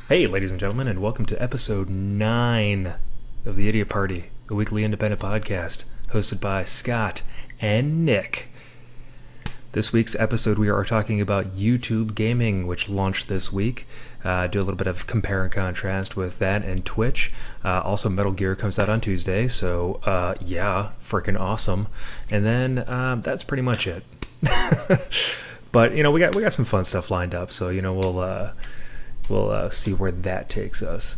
Hey, ladies and gentlemen, and welcome to episode 9 of the Idiot Party, a weekly independent podcast hosted by Scott and Nick. This week's episode, we are talking about YouTube gaming, which launched this week. Do a little bit of compare and contrast with that and Twitch. Also, Metal Gear comes out on Tuesday, so yeah, freaking awesome. And then that's pretty much it. But we got some fun stuff lined up, so we'll see where that takes us.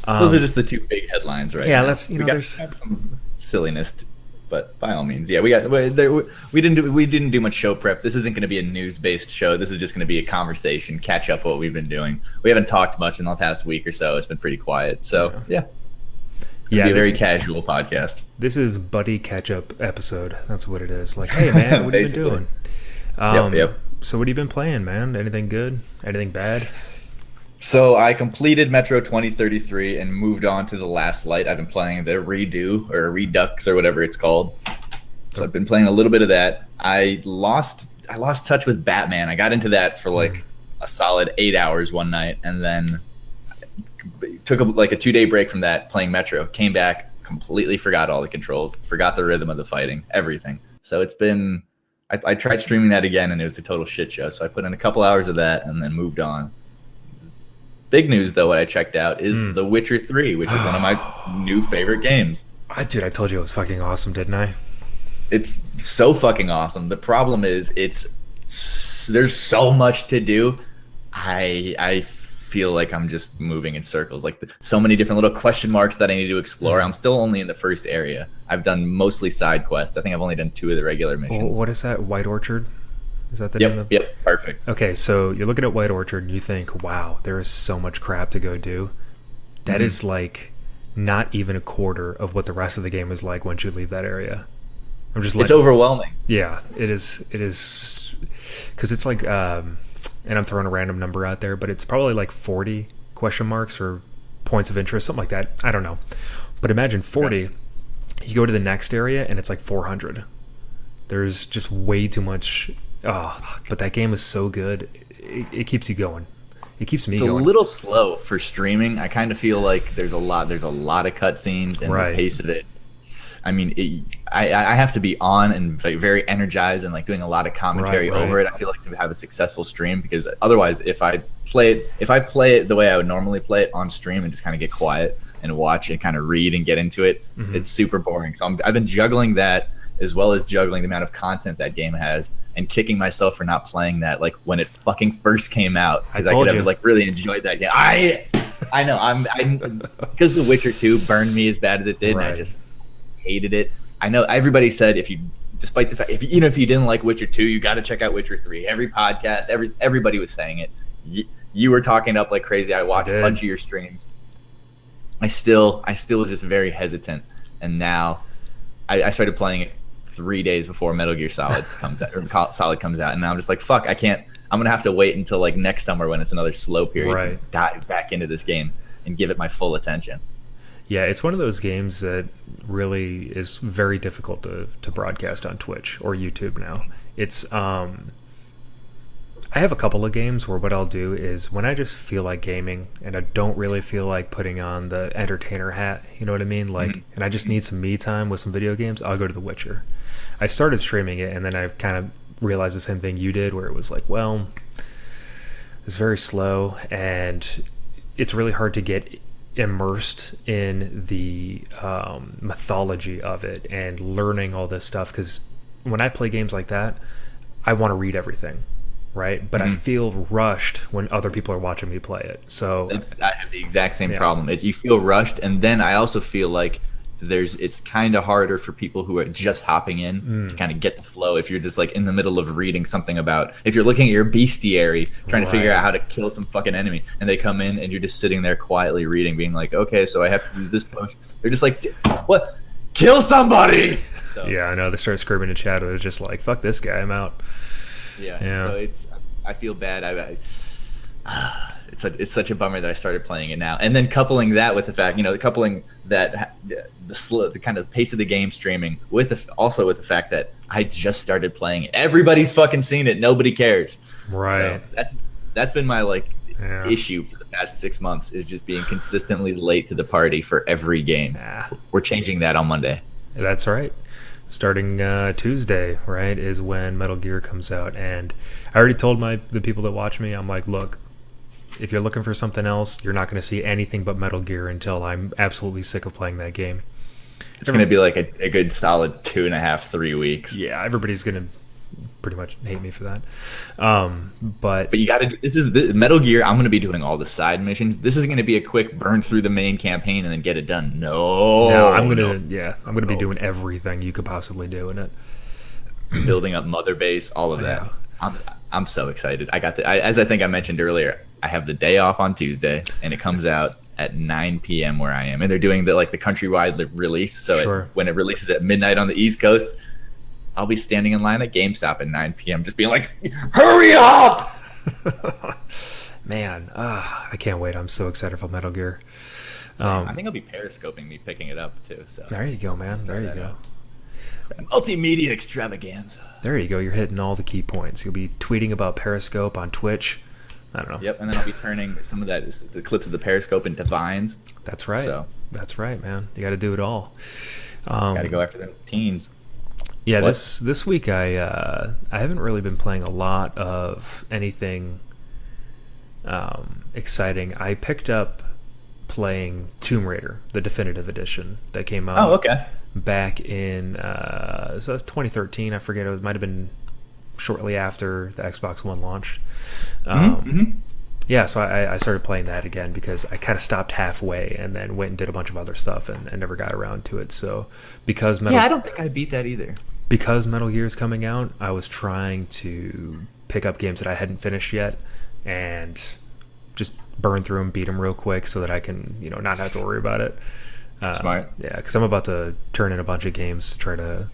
Those are just the two big headlines, right? Yeah, now. that's we got there's some silliness, but by all means, yeah, we didn't do much show prep. This isn't going to be a news-based show. This is just going to be a conversation, catch up what we've been doing. We haven't talked much in the past week or so. It's been pretty quiet. So yeah, it's going to be a very casual podcast. This is buddy catch-up episode. That's what it is. Like, hey man, what have you been doing? Yep. So what have you been playing, man? Anything good? Anything bad? So I completed Metro 2033 and moved on to the Last Light. I've been playing the Redo or Redux or whatever it's called. So I've been playing a little bit of that. I lost touch with Batman. I got into that for like a solid 8 hours one night, and then took a 2-day break from that playing Metro. Came back, completely forgot all the controls, forgot the rhythm of the fighting, everything. So it's been. I tried streaming that again, and it was a total shit show. So I put in a couple hours of that and then moved on. Big news, though, what I checked out is The Witcher 3, which is one of my new favorite games. Dude, I told you it was fucking awesome, didn't I? It's so fucking awesome. The problem is there's so much to do. I feel like I'm just moving in circles. Like so many different little question marks that I need to explore. I'm still only in the first area. I've done mostly side quests. I think I've only done 2 of the regular missions. What is that? White Orchard? Is that the name of it? Yep, perfect. Okay, so you're looking at White Orchard and you think, wow, there is so much crap to go do. That is like not even a quarter of what the rest of the game is like once you leave that area. It's overwhelming. Yeah, it is. It is, because it's like, and I'm throwing a random number out there, but it's probably like 40 question marks or points of interest, something like that. I don't know. But imagine 40, yeah. You go to the next area and it's like 400. There's just way too much. Oh, but that game is so good. It keeps you going. It keeps me going. It's a little slow for streaming. I kind of feel like there's a lot of cutscenes, and the pace of it. I mean, I have to be on and like very energized and like doing a lot of commentary over it. I feel like to have a successful stream, because otherwise, if I play it the way I would normally play it on stream and just kind of get quiet and watch and kind of read and get into it, it's super boring. So I've been juggling that, as well as juggling the amount of content that game has, and kicking myself for not playing that like when it fucking first came out, because I could have like really enjoyed that game. I know I'm because The Witcher 2 burned me as bad as it did, and I just hated it. I know everybody said despite the fact if you didn't like Witcher 2, you got to check out Witcher 3. Every podcast, everybody was saying it. You were talking up like crazy. I watched a bunch of your streams. I still was just very hesitant, and now I started playing it 3 days before Metal Gear Solid comes out, and now I'm just like, fuck, I can't. I'm gonna have to wait until like next summer when it's another slow period to dive back into this game and give it my full attention. Yeah, it's one of those games that really is very difficult to broadcast on Twitch or YouTube now. It's I have a couple of games where what I'll do is when I just feel like gaming and I don't really feel like putting on the entertainer hat, you know what I mean? Like, and I just need some me time with some video games, I'll go to The Witcher. I started streaming it, and then I kind of realized the same thing you did, where it was like, well, it's very slow and it's really hard to get immersed in the mythology of it and learning all this stuff, because when I play games like that, I want to read everything, right? But I feel rushed when other people are watching me play it. So I have the exact same problem. You feel rushed, and then I also feel like it's kind of harder for people who are just hopping in to kind of get the flow. If you're just like in the middle of reading something about, if you're looking at your bestiary trying to figure out how to kill some fucking enemy, and they come in and you're just sitting there quietly reading, being like, okay, so I have to use this push. They're just like, what? Kill somebody! So, yeah, I know. They start screaming in chat. It was just like, fuck this guy, I'm out. Yeah. So I feel bad. It's such a bummer that I started playing it now, and then coupling that with the fact, the kind of pace of the game streaming with the fact that I just started playing it. Everybody's fucking seen it. Nobody cares. Right. So that's been my Yeah. issue for the past 6 months is just being consistently late to the party for every game. We're changing that on Monday. That's right. Starting Tuesday, right, is when Metal Gear comes out. And I already told the people that watch me, I'm like, look, if you're looking for something else, you're not going to see anything but Metal Gear until I'm absolutely sick of playing that game. It's going to be like a good solid 2.5, 3 weeks. Yeah, everybody's going to pretty much hate me for that. But you got to. This is the Metal Gear. I'm going to be doing all the side missions. This is going to be a quick burn through the main campaign and then get it done. No, I'm going to be doing everything you could possibly do in it. Building up Mother Base, all of that. I'm so excited. As I think I mentioned earlier, I have the day off on Tuesday, and it comes out at 9 p.m. where I am, and they're doing the countrywide release. So when it releases at midnight on the East Coast, I'll be standing in line at GameStop at 9 p.m. just being like, hurry up! Man, I can't wait. I'm so excited for Metal Gear. I think I'll be periscoping me picking it up too. So there you go, man. There you go. Multimedia extravaganza. There you go. You're hitting all the key points. You'll be tweeting about Periscope on Twitch. I don't know. Yep, and then I'll be turning some of the clips of the Periscope into Vines. That's right. That's right, man. You got to do it all. Got to go after the teens. Yeah, this week I haven't really been playing a lot of anything exciting. I picked up playing Tomb Raider, the definitive edition that came out. Oh, okay. Back in so that's 2013. I forget. It might have been shortly after the Xbox One launched. Yeah, so I started playing that again because I kind of stopped halfway and then went and did a bunch of other stuff and never got around to it. So because I don't think I beat that either. Because Metal Gear is coming out, I was trying to pick up games that I hadn't finished yet and just burn through them, beat them real quick so that I can, not have to worry about it. Smart. Yeah, because I'm about to turn in a bunch of games to try to,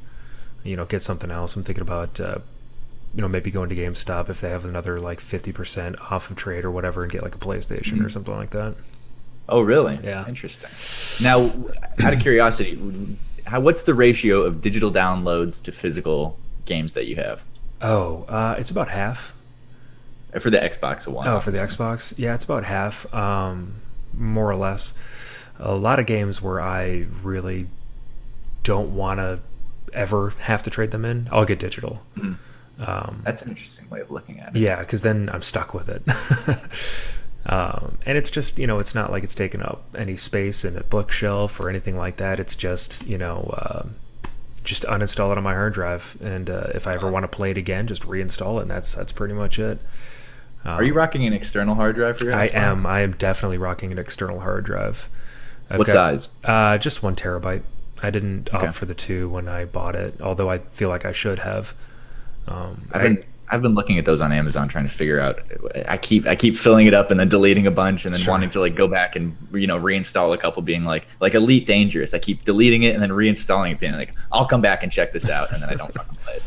get something else. I'm thinking about, maybe going to GameStop if they have another 50% off of trade or whatever and get a PlayStation or something like that. Oh, really? Yeah. Interesting. Now, out of curiosity, what's the ratio of digital downloads to physical games that you have? Oh, it's about half. For the Xbox One. Oh, for the Xbox? Yeah, it's about half, more or less. A lot of games where I really don't want to ever have to trade them in, I'll get digital. That's an interesting way of looking at it. Yeah, because then I'm stuck with it. And it's just, it's not like it's taking up any space in a bookshelf or anything like that. It's just, just uninstall it on my hard drive. And if I ever want to play it again, just reinstall it. And that's pretty much it. Are you rocking an external hard drive for your Xbox? I am definitely rocking an external hard drive. What size? Just 1 terabyte. I didn't opt for the 2 when I bought it, although I feel like I should have. I've been looking at those on Amazon trying to figure out. I keep filling it up and then deleting a bunch and then wanting to go back and reinstall a couple, being like Elite Dangerous. I keep deleting it and then reinstalling it, being like, I'll come back and check this out, and then I don't fucking play it.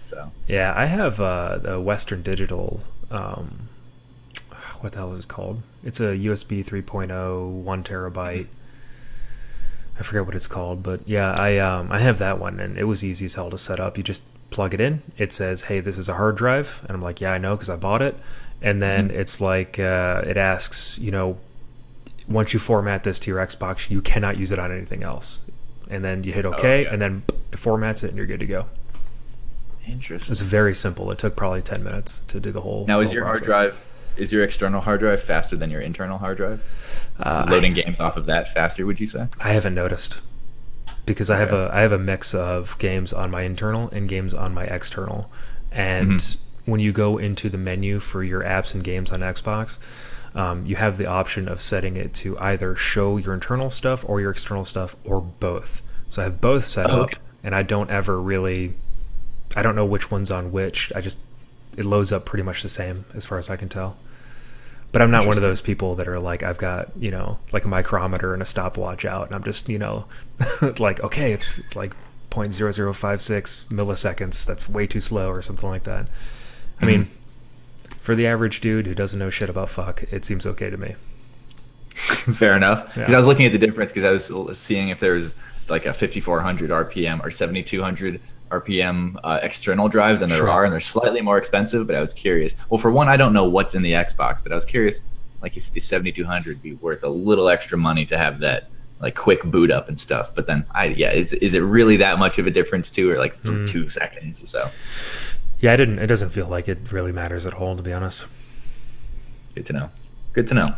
So yeah, I have the Western Digital. What the hell is it called? It's a USB 3.0 1 terabyte. I forget what it's called, but yeah, I have that one, and it was easy as hell to set up. You just plug it in. It says, "Hey, this is a hard drive," and I'm like, "Yeah, I know because I bought it." And then it's like it asks, once you format this to your Xbox, you cannot use it on anything else. And then you hit OK, and then it formats it, and you're good to go. Interesting. It's very simple. It took probably 10 minutes to do the whole. Now, is your hard drive? Is your external hard drive faster than your internal hard drive? Is loading games off of that faster, would you say? I haven't noticed because I have a mix of games on my internal and games on my external. And when you go into the menu for your apps and games on Xbox, you have the option of setting it to either show your internal stuff or your external stuff or both. So I have both set up, and I don't know which one's on which. It loads up pretty much the same as far as I can tell. But I'm not one of those people that are like, I've got, like a micrometer and a stopwatch out, and I'm just, like, okay, it's like 0.0056 milliseconds. That's way too slow or something like that. I mean, for the average dude who doesn't know shit about fuck, it seems okay to me. Fair enough. Because I was looking at the difference because I was seeing if there was like a 5400 RPM or 7200 RPM external drives, and there are, and they're slightly more expensive, but I was curious. Well, for one, I don't know what's in the Xbox, but I was curious like if the 7200 be worth a little extra money to have that like quick boot up and stuff. But then is it really that much of a difference too, or like 2 seconds or so? Yeah, it doesn't feel like it really matters at all, to be honest. Good to know. Good to know.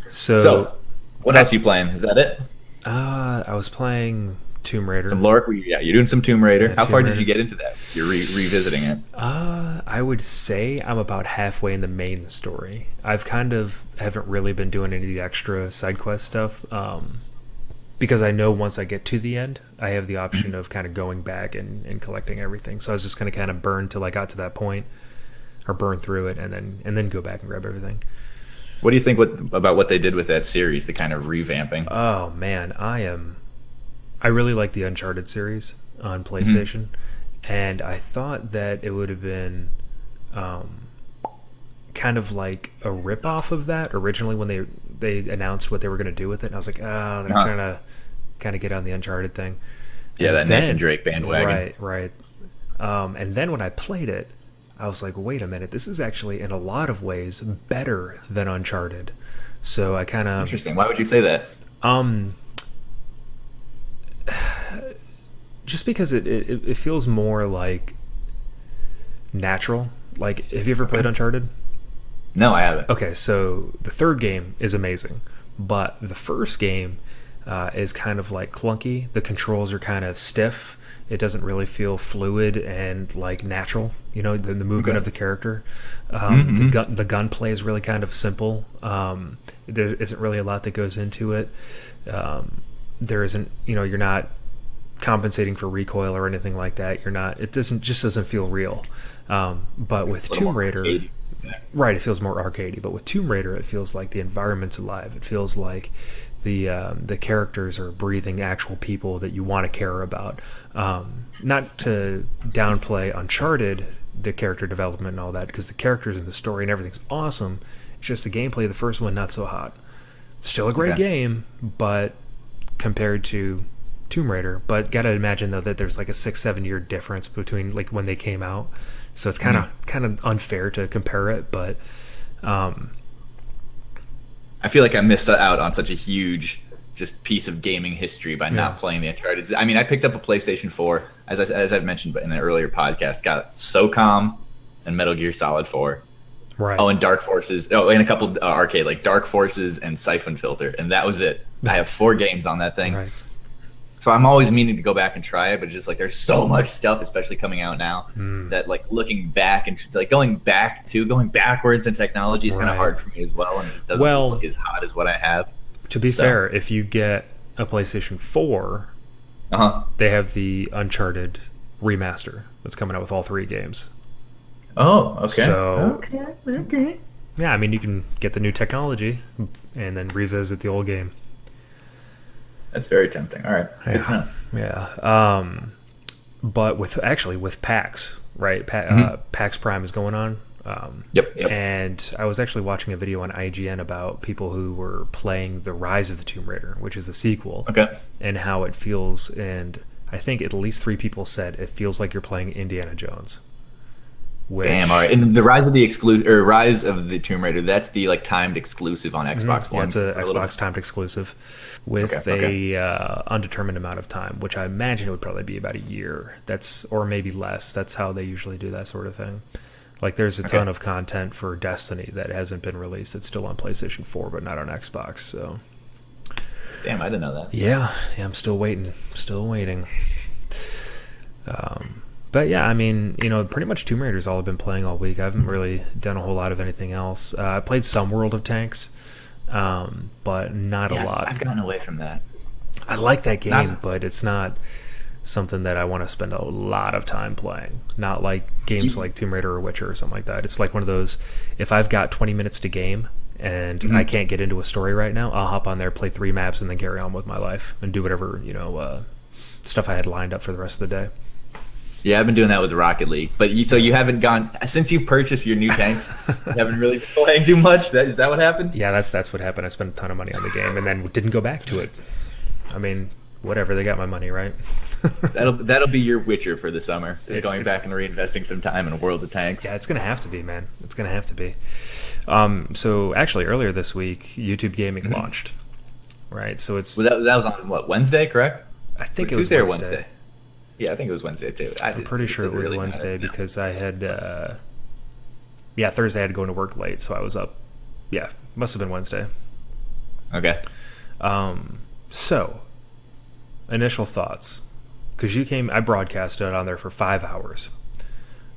So what else are you playing? Is that it? I was playing Tomb Raider. Some lore? Yeah, you're doing some Tomb Raider. How Tomb far Raider. did you get into that? You're revisiting it. I would say I'm about halfway in the main story. I've kind of haven't really been doing any of the extra side quest stuff, because I know once I get to the end, I have the option of kind of going back and collecting everything. So I was just going to kind of burn till I got to that point, or burn through it, and then go back and grab everything. What do you think about what they did with that series, the kind of revamping? Oh man, I really like the Uncharted series on PlayStation, and I thought that it would have been kind of like a rip-off of that originally when they announced what they were going to do with it. And I was like, they're trying to kind of get on the Uncharted thing. Yeah, that Nathan Drake bandwagon. Right. And then when I played it, I was like, wait a minute, this is actually in a lot of ways better than Uncharted. So I kind of... Interesting. Why would you say that? Just because it feels more like natural. Like, have you ever played Uncharted? No, I haven't. Okay, so the third game is amazing, but the first game is kind of like clunky. The controls are kind of stiff. It doesn't really feel fluid and like natural, the movement of the character. The gunplay is really kind of simple. There isn't really a lot that goes into it. There isn't, you're not compensating for recoil or anything like that. It doesn't feel real. But with Tomb Raider, right, it feels more arcadey. But with Tomb Raider, it feels like the environment's alive. It feels like the characters are breathing actual people that you want to care about. Not to downplay Uncharted, the character development and all that, because the characters and the story and everything's awesome. It's just the gameplay of the first one, not so hot. Still a great game, but compared to Tomb Raider. But gotta imagine though that there's like a 6-7 year difference between like when they came out, so it's kind of unfair to compare it. But I feel like I missed out on such a huge just piece of gaming history by not playing the Uncharted. I mean, I picked up a PlayStation 4, as I've mentioned in an earlier podcast, got SOCOM and Metal Gear Solid 4. Right. Oh, and Dark Forces. Oh, and a couple arcade, like Dark Forces and Siphon Filter. And that was it. I have 4 games on that thing. Right. So I'm always meaning to go back and try it, but just like there's so much stuff, especially coming out now, that like looking back and like going backwards in technology is kind of hard for me as well, and it just doesn't look as hot as what I have. To be fair, if you get a PlayStation 4, they have the Uncharted remaster that's coming out with all 3 games. Oh, okay. So, okay. Yeah, I mean, you can get the new technology and then revisit the old game. That's very tempting. All right. Good to know. Yeah. But with PAX, right? PAX Prime is going on. Yep. And I was actually watching a video on IGN about people who were playing The Rise of the Tomb Raider, which is the sequel. Okay. And how it feels. And I think at least 3 people said it feels like you're playing Indiana Jones. Damn, all right. And the Rise of the Tomb Raider, that's the like timed exclusive on Xbox One. Yeah, it's a Xbox timed exclusive with a undetermined amount of time, which I imagine it would probably be about a year. Or maybe less. That's how they usually do that sort of thing. Like there's a ton of content for Destiny that hasn't been released. It's still on PlayStation 4, but not on Xbox. So, damn, I didn't know that. Yeah, I'm still waiting. But yeah, I mean, pretty much Tomb Raider's all I've been playing all week. I haven't really done a whole lot of anything else. I played some World of Tanks, but not a lot. I've gotten away from that. I like that game, but it's not something that I want to spend a lot of time playing. Not like games like Tomb Raider or Witcher or something like that. It's like one of those, if I've got 20 minutes to game and I can't get into a story right now, I'll hop on there, play 3 maps, and then carry on with my life and do whatever, stuff I had lined up for the rest of the day. Yeah, I've been doing that with Rocket League. But you haven't gone since you purchased your new tanks. You haven't really been playing too much. Is that what happened? Yeah, that's what happened. I spent a ton of money on the game and then didn't go back to it. I mean, whatever, they got my money, right? That'll be your Witcher for the summer. Just going It's back and reinvesting some time in a World of Tanks. yeah, it's gonna have to be, man. It's gonna have to be. So actually, earlier this week, YouTube Gaming launched, right? So it's That was on what, Wednesday, correct? I think it was Tuesday Wednesday. or Wednesday. Yeah, I think it was Wednesday too. I'm pretty sure it was really Wednesday matter. because I had Thursday I had to go into work late, so I was up. Yeah, must have been Wednesday. Okay. So initial thoughts, because I broadcasted it on there for 5 hours.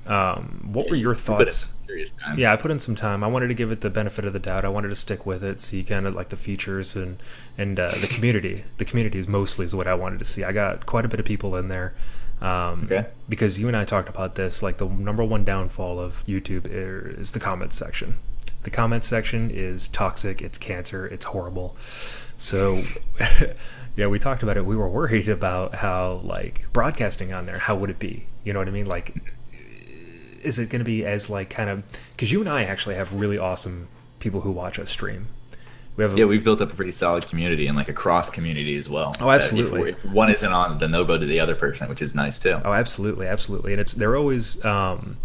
What were your thoughts? Serious time. Yeah, I put in some time. I wanted to give it the benefit of the doubt. I wanted to stick with it, see kind of like the features and the community. The community is mostly what I wanted to see. I got quite a bit of people in there. Okay. Because you and I talked about this, like the number one downfall of YouTube is the comments section. The comments section is toxic. It's cancer. It's horrible. So, yeah, we talked about it. We were worried about how, like, broadcasting on there, how would it be? You know what I mean? Like, is it going to be as, like, kind of... Because you and I actually have really awesome people who watch us stream. We've built up a pretty solid community and like a cross community as well. Oh, absolutely. If one isn't on, then they'll go to the other person, which is nice too. Oh, absolutely, absolutely. And they're always warm,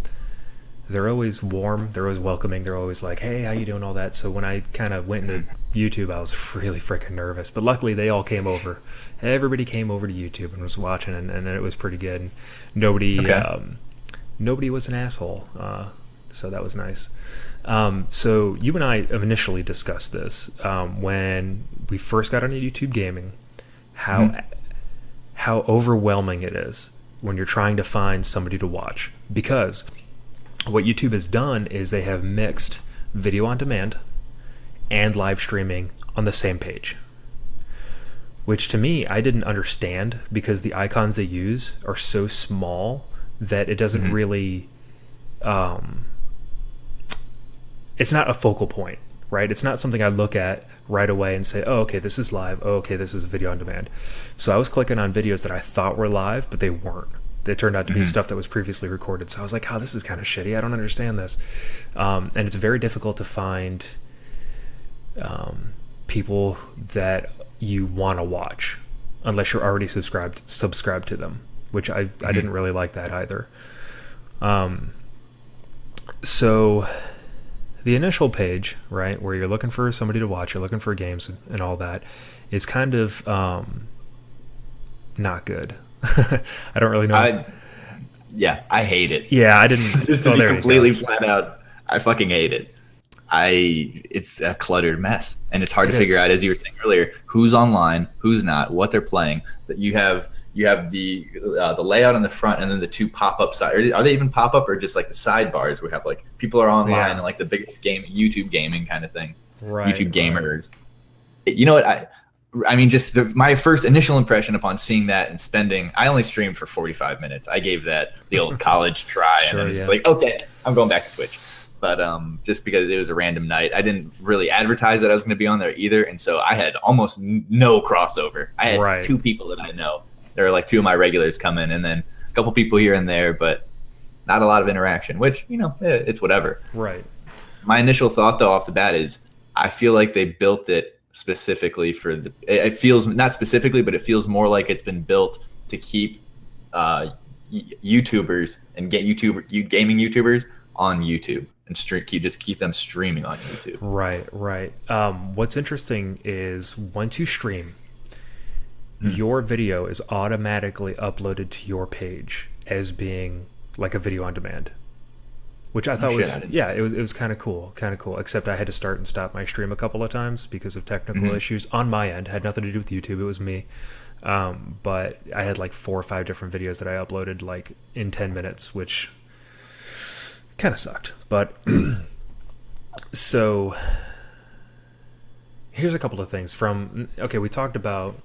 they're always welcoming, they're always like, hey, how you doing, all that. So when I kind of went into YouTube, I was really freaking nervous, but luckily they all came over. Everybody came over to YouTube and was watching, and it was pretty good. And nobody was an asshole, so that was nice. So you and I initially discussed this when we first got onto YouTube Gaming, how overwhelming it is when you're trying to find somebody to watch, because what YouTube has done is they have mixed video on demand and live streaming on the same page, which to me I didn't understand, because the icons they use are so small that it doesn't really it's not a focal point, right? It's not something I look at right away and say, oh, okay, this is live. Oh, okay, this is video on demand. So I was clicking on videos that I thought were live, but they weren't. They turned out to be stuff that was previously recorded. So I was like, oh, this is kind of shitty. I don't understand this. And it's very difficult to find people that you want to watch unless you're already subscribed to them, which I didn't really like that either. So the initial page, right, where you're looking for somebody to watch, you're looking for games and all that, is kind of not good. I don't really know. I hate it. Yeah, I didn't. Just to be completely flat out, I fucking hate it. It's a cluttered mess, and it's hard to figure out, as you were saying earlier, who's online, who's not, what they're playing. That you have the layout on the front, and then the two pop-up side. Are they even pop-up, or just like the sidebars? We have like people are online and like the biggest game, YouTube gaming kind of thing. Right. YouTube gamers. Right. You know what? I mean, just my first initial impression upon seeing that and spending, I only streamed for 45 minutes. I gave that the old college try, and it was like, okay, I'm going back to Twitch. But just because it was a random night, I didn't really advertise that I was going to be on there either. And so I had almost no crossover. I had two people that I know. There are like two of my regulars come in, and then a couple people here and there, but not a lot of interaction, which, you know, it's whatever. Right. My initial thought, though, off the bat is I feel like they built it specifically for it feels, not specifically, but it feels more like it's been built to keep YouTubers and gaming YouTubers on YouTube and keep them streaming on YouTube. Right. What's interesting is once you stream, your video is automatically uploaded to your page as being like a video on demand, which I thought it was kind of cool. Except I had to start and stop my stream a couple of times because of technical issues on my end. It had nothing to do with YouTube. It was me. But I had like 4 or 5 different videos that I uploaded like in 10 minutes, which kind of sucked. But so here's a couple of things we talked about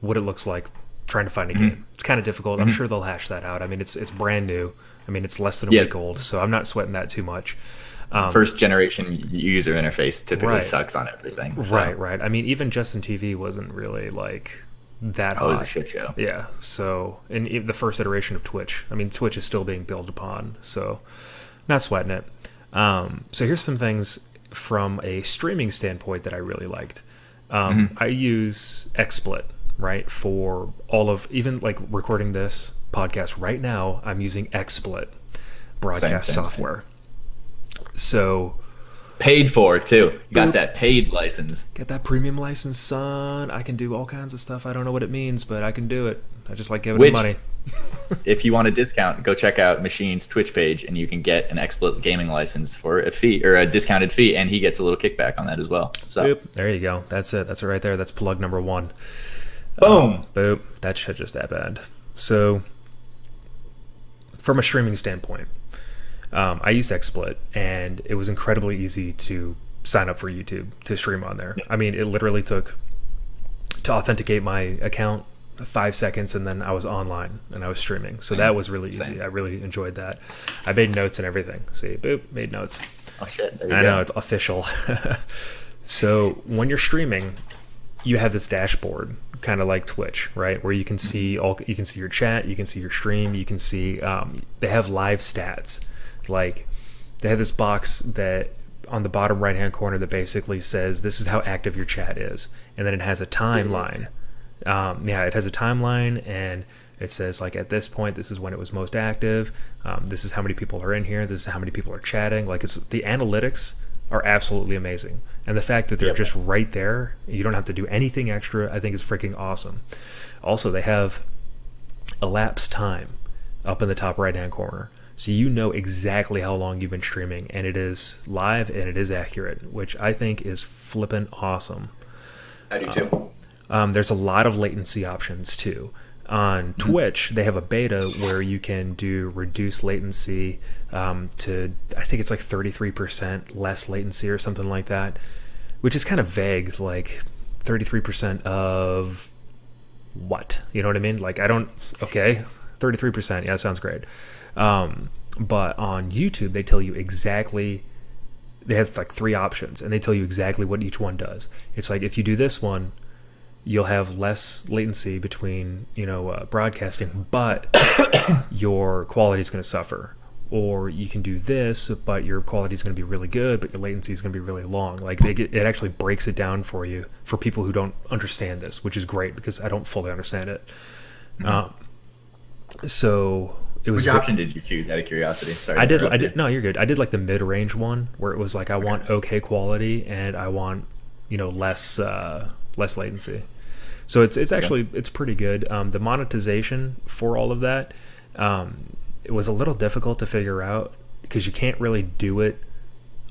what it looks like trying to find a game. It's kind of difficult. I'm sure they'll hash that out. I mean, it's brand new. I mean, it's less than a week old, so I'm not sweating that too much. First generation user interface typically sucks on everything. So. Right. I mean, even Justin TV wasn't really like that hot. It was a shit show. Yeah. So, and the first iteration of Twitch. I mean, Twitch is still being built upon, so not sweating it. So here's some things from a streaming standpoint that I really liked. I use XSplit right? For all of, even like recording this podcast right now, I'm using XSplit broadcast software. So paid for too. You got that paid license. Get that premium license, son. I can do all kinds of stuff. I don't know what it means, but I can do it. I just like giving them money. If you want a discount, go check out Machine's Twitch page, and you can get an XSplit gaming license for a fee, or a discounted fee, and he gets a little kickback on that as well. So boop. There you go. That's it. That's it right there. That's plug number one. Boom. Boop. That shit just that bad. So from a streaming standpoint, I used XSplit, and it was incredibly easy to sign up for YouTube to stream on there. I mean, it literally took, to authenticate my account, 5 seconds, and then I was online and I was streaming. So that was really easy. I really enjoyed that. I made notes and everything. See, boop, made notes. Oh shit! I know, it's official. So when you're streaming, you have this dashboard, kind of like Twitch, right? Where you can see you can see your chat, you can see your stream, you can see. They have live stats. Like they have this box that on the bottom right hand corner that basically says this is how active your chat is, and then it has a timeline. It has a timeline, and it says like at this point this is when it was most active, this is how many people are in here, this is how many people are chatting. Like it's the analytics are absolutely amazing, and the fact that they're just right there, you don't have to do anything extra, I think is freaking awesome. Also, they have elapsed time up in the top right hand corner, so you know exactly how long you've been streaming, and it is live and it is accurate, which I think is flippin' awesome. I do too. There's a lot of latency options too. On Twitch, they have a beta where you can do reduced latency to, I think it's like 33% less latency or something like that, which is kind of vague. Like 33% of what? You know what I mean? Like 33%. Yeah, that sounds great. But on YouTube, they tell you exactly. They have like 3 options, and they tell you exactly what each one does. It's like if you do this one, you'll have less latency between broadcasting, but your quality is going to suffer. Or you can do this, but your quality is going to be really good, but your latency is going to be really long. Like it actually breaks it down for you for people who don't understand this, which is great because I don't fully understand it. So it was. Which option did you choose? Out of curiosity. Sorry, I did. No, you're good. I did like the mid-range one where it was like I want okay quality and I want less latency. So it's actually it's pretty good. The monetization for all of that, it was a little difficult to figure out because you can't really do it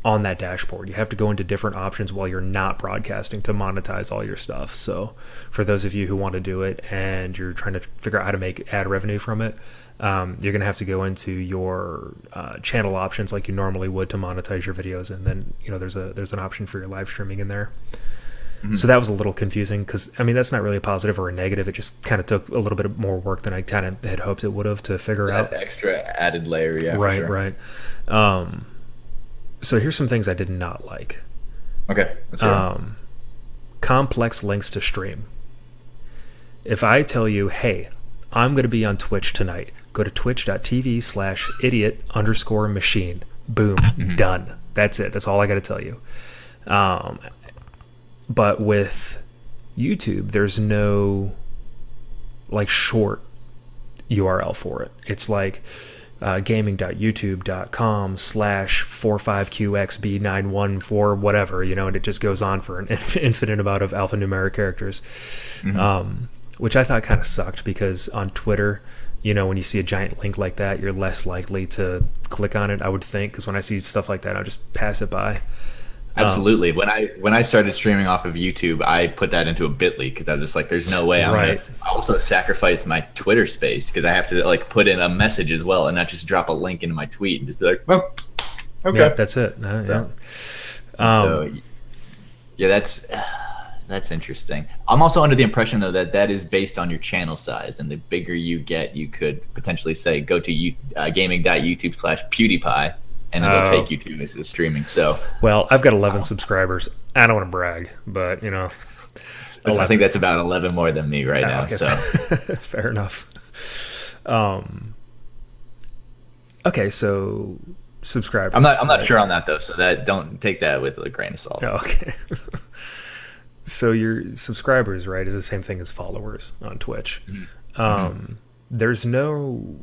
on that dashboard. You have to go into different options while you're not broadcasting to monetize all your stuff. So for those of you who want to do it and you're trying to figure out how to make ad revenue from it, you're going to have to go into your channel options like you normally would to monetize your videos, and then there's an option for your live streaming in there. So that was a little confusing because, I mean, that's not really a positive or a negative. It just kind of took a little bit more work than I kind of had hoped it would have to figure out. That extra added layer, yeah. Right, for sure. right. So here's some things I did not like. Okay. Let's hear it. Complex links to stream. If I tell you, hey, I'm going to be on Twitch tonight, go to twitch.tv/idiot_machine. Boom, done. That's it. That's all I got to tell you. But with YouTube, there's no like short URL for it. It's like gaming.youtube.com/45QXB914 whatever, and it just goes on for an infinite amount of alphanumeric characters, which I thought kind of sucked because on Twitter, when you see a giant link like that, you're less likely to click on it, I would think, because when I see stuff like that, I'll just pass it by. Absolutely. When I started streaming off of YouTube, I put that into a Bitly because I was just like, "There's no way I'm gonna." I also sacrificed my Twitter space because I have to like put in a message as well and not just drop a link into my tweet and just be like, "Well, okay, yeah, that's it." That's interesting. I'm also under the impression though that is based on your channel size, and the bigger you get, you could potentially say go to gaming.youtube/PewDiePie. And it'll take you to this is streaming. So, well, I've got 11 subscribers. I don't want to brag, but I think that's about 11 more than me right now. Okay. So, fair enough. Okay, so subscribers. I'm not sure on that though. So that don't take that with a grain of salt. Oh, okay. So your subscribers, right, is the same thing as followers on Twitch. There's no,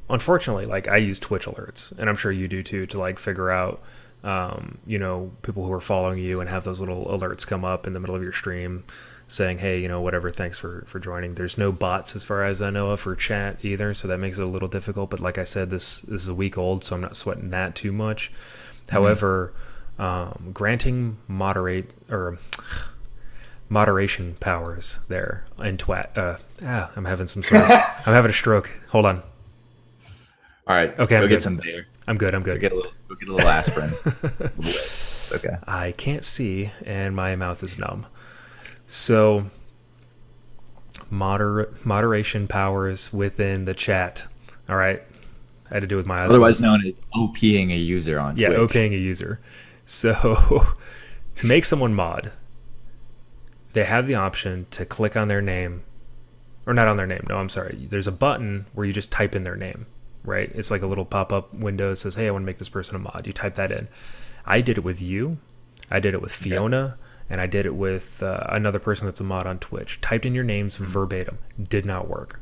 unfortunately, like I use Twitch alerts, and I'm sure you do too, to like figure out, people who are following you and have those little alerts come up in the middle of your stream saying, hey, whatever, thanks for joining. There's no bots as far as I know of for chat either, so that makes it a little difficult. But like I said, this is a week old, so I'm not sweating that too much. However, granting moderation powers there in I'm having I'm having a stroke. Hold on. All right. Okay, go get some beer. I'm good. Go get a little aspirin. It's okay. I can't see and my mouth is numb. So moderation powers within the chat. All right. I had to do with my otherwise known as OPing a user on Twitch. Yeah, OPing a user. So to make someone mod, they have the option to click on their name, or not on their name. No, I'm sorry. There's a button where you just type in their name, right? It's like a little pop-up window that says, hey, I want to make this person a mod. You type that in. I did it with you. I did it with Fiona. And I did it with another person that's a mod on Twitch. Typed in your names verbatim. Did not work.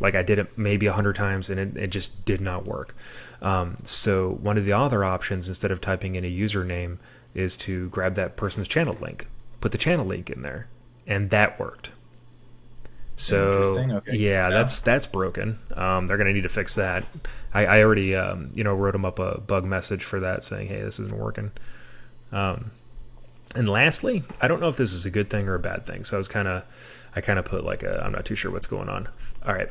Like I did it maybe 100 times and it just did not work. So one of the other options, instead of typing in a username, is to grab that person's channel link. Put the channel link in there. And that worked. So yeah, that's broken. They're going to need to fix that. I already wrote them up a bug message for that saying, hey, this isn't working. And lastly, I don't know if this is a good thing or a bad thing. So I kind of put like I'm not too sure what's going on. All right.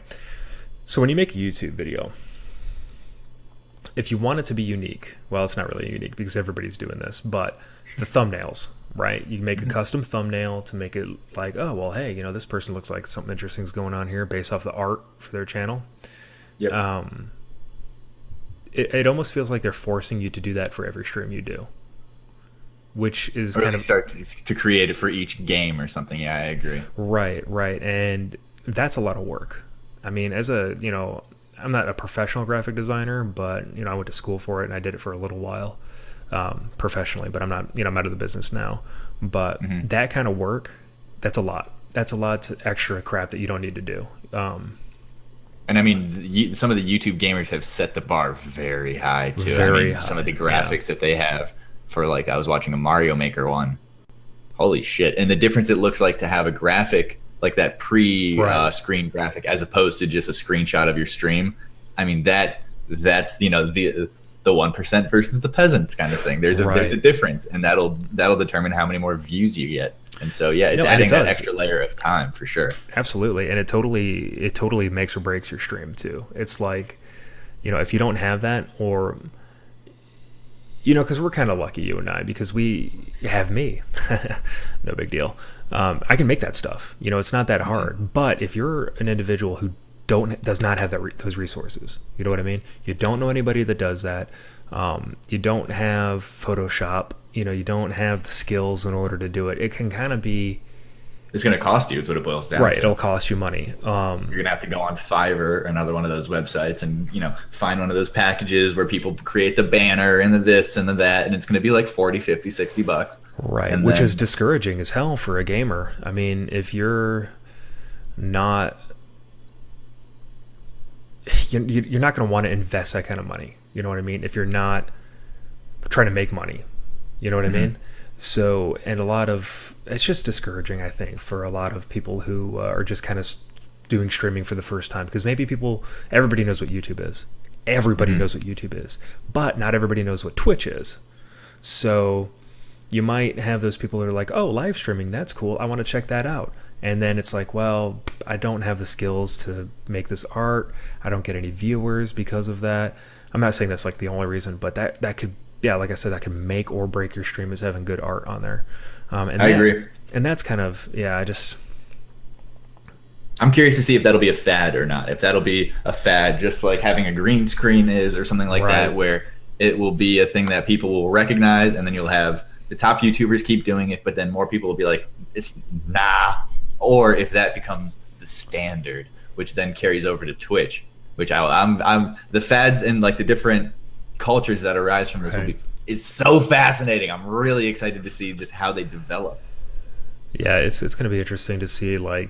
So when you make a YouTube video, if you want it to be unique, well, it's not really unique because everybody's doing this, but the thumbnails, right? You make a custom thumbnail to make it like, oh, well, hey, this person looks like something interesting is going on here based off the art for their channel. Yep. It almost feels like they're forcing you to do that for every stream you do. Which is kind of start to create it for each game or something. Yeah, I agree. Right. And that's a lot of work. I mean, as I'm not a professional graphic designer, but I went to school for it and I did it for a little while professionally, but I'm not, I'm out of the business now. But that kind of work, that's a lot. That's a lot of extra crap that you don't need to do. And I mean, some of the YouTube gamers have set the bar very high too. High. Some of the graphics that they have. For like, I was watching a Mario Maker one. Holy shit. And the difference it looks like to have a graphic like that screen graphic as opposed to just a screenshot of your stream. I mean, that's the 1% versus the peasants kind of thing. There's a difference, and that'll determine how many more views you get. And so it's adding that extra layer of time for sure. Absolutely. And it totally makes or breaks your stream too. It's like, if you don't have that, or because we're kind of lucky, you and I, because we have me. No big deal. I can make that stuff. It's not that hard. But if you're an individual who does not have those resources, you know what I mean? You don't know anybody that does that. You don't have Photoshop. You don't have the skills in order to do it. It can kind of be... It's going to cost you, is what it boils down to. Right, it'll cost you money. You're going to have to go on Fiverr or another one of those websites and, find one of those packages where people create the banner and the this and the that, and it's going to be like $40, $50, $60. Right, which is discouraging as hell for a gamer. I mean, if you're not... You're not going to want to invest that kind of money. You know what I mean? If you're not trying to make money. You know what I mean? So, and it's just discouraging, I think, for a lot of people who are just kind of doing streaming for the first time, because maybe everybody knows what YouTube is. Everybody knows what YouTube is, but not everybody knows what Twitch is. So you might have those people that are like, oh, live streaming, that's cool. I want to check that out. And then it's like, well, I don't have the skills to make this art. I don't get any viewers because of that. I'm not saying that's like the only reason, but that could, like I said, that can make or break your stream, is having good art on there. I agree. And that's kind of, I'm curious to see if that'll be a fad or not. If that'll be a fad, just like having a green screen is, or something like that, where it will be a thing that people will recognize, and then you'll have the top YouTubers keep doing it, but then more people will be like, it's nah. Or if that becomes the standard, which then carries over to Twitch, which I'm the fads and like the different cultures that arise from this is so fascinating. I'm really excited to see just how they develop. Yeah, it's going to be interesting to see, like,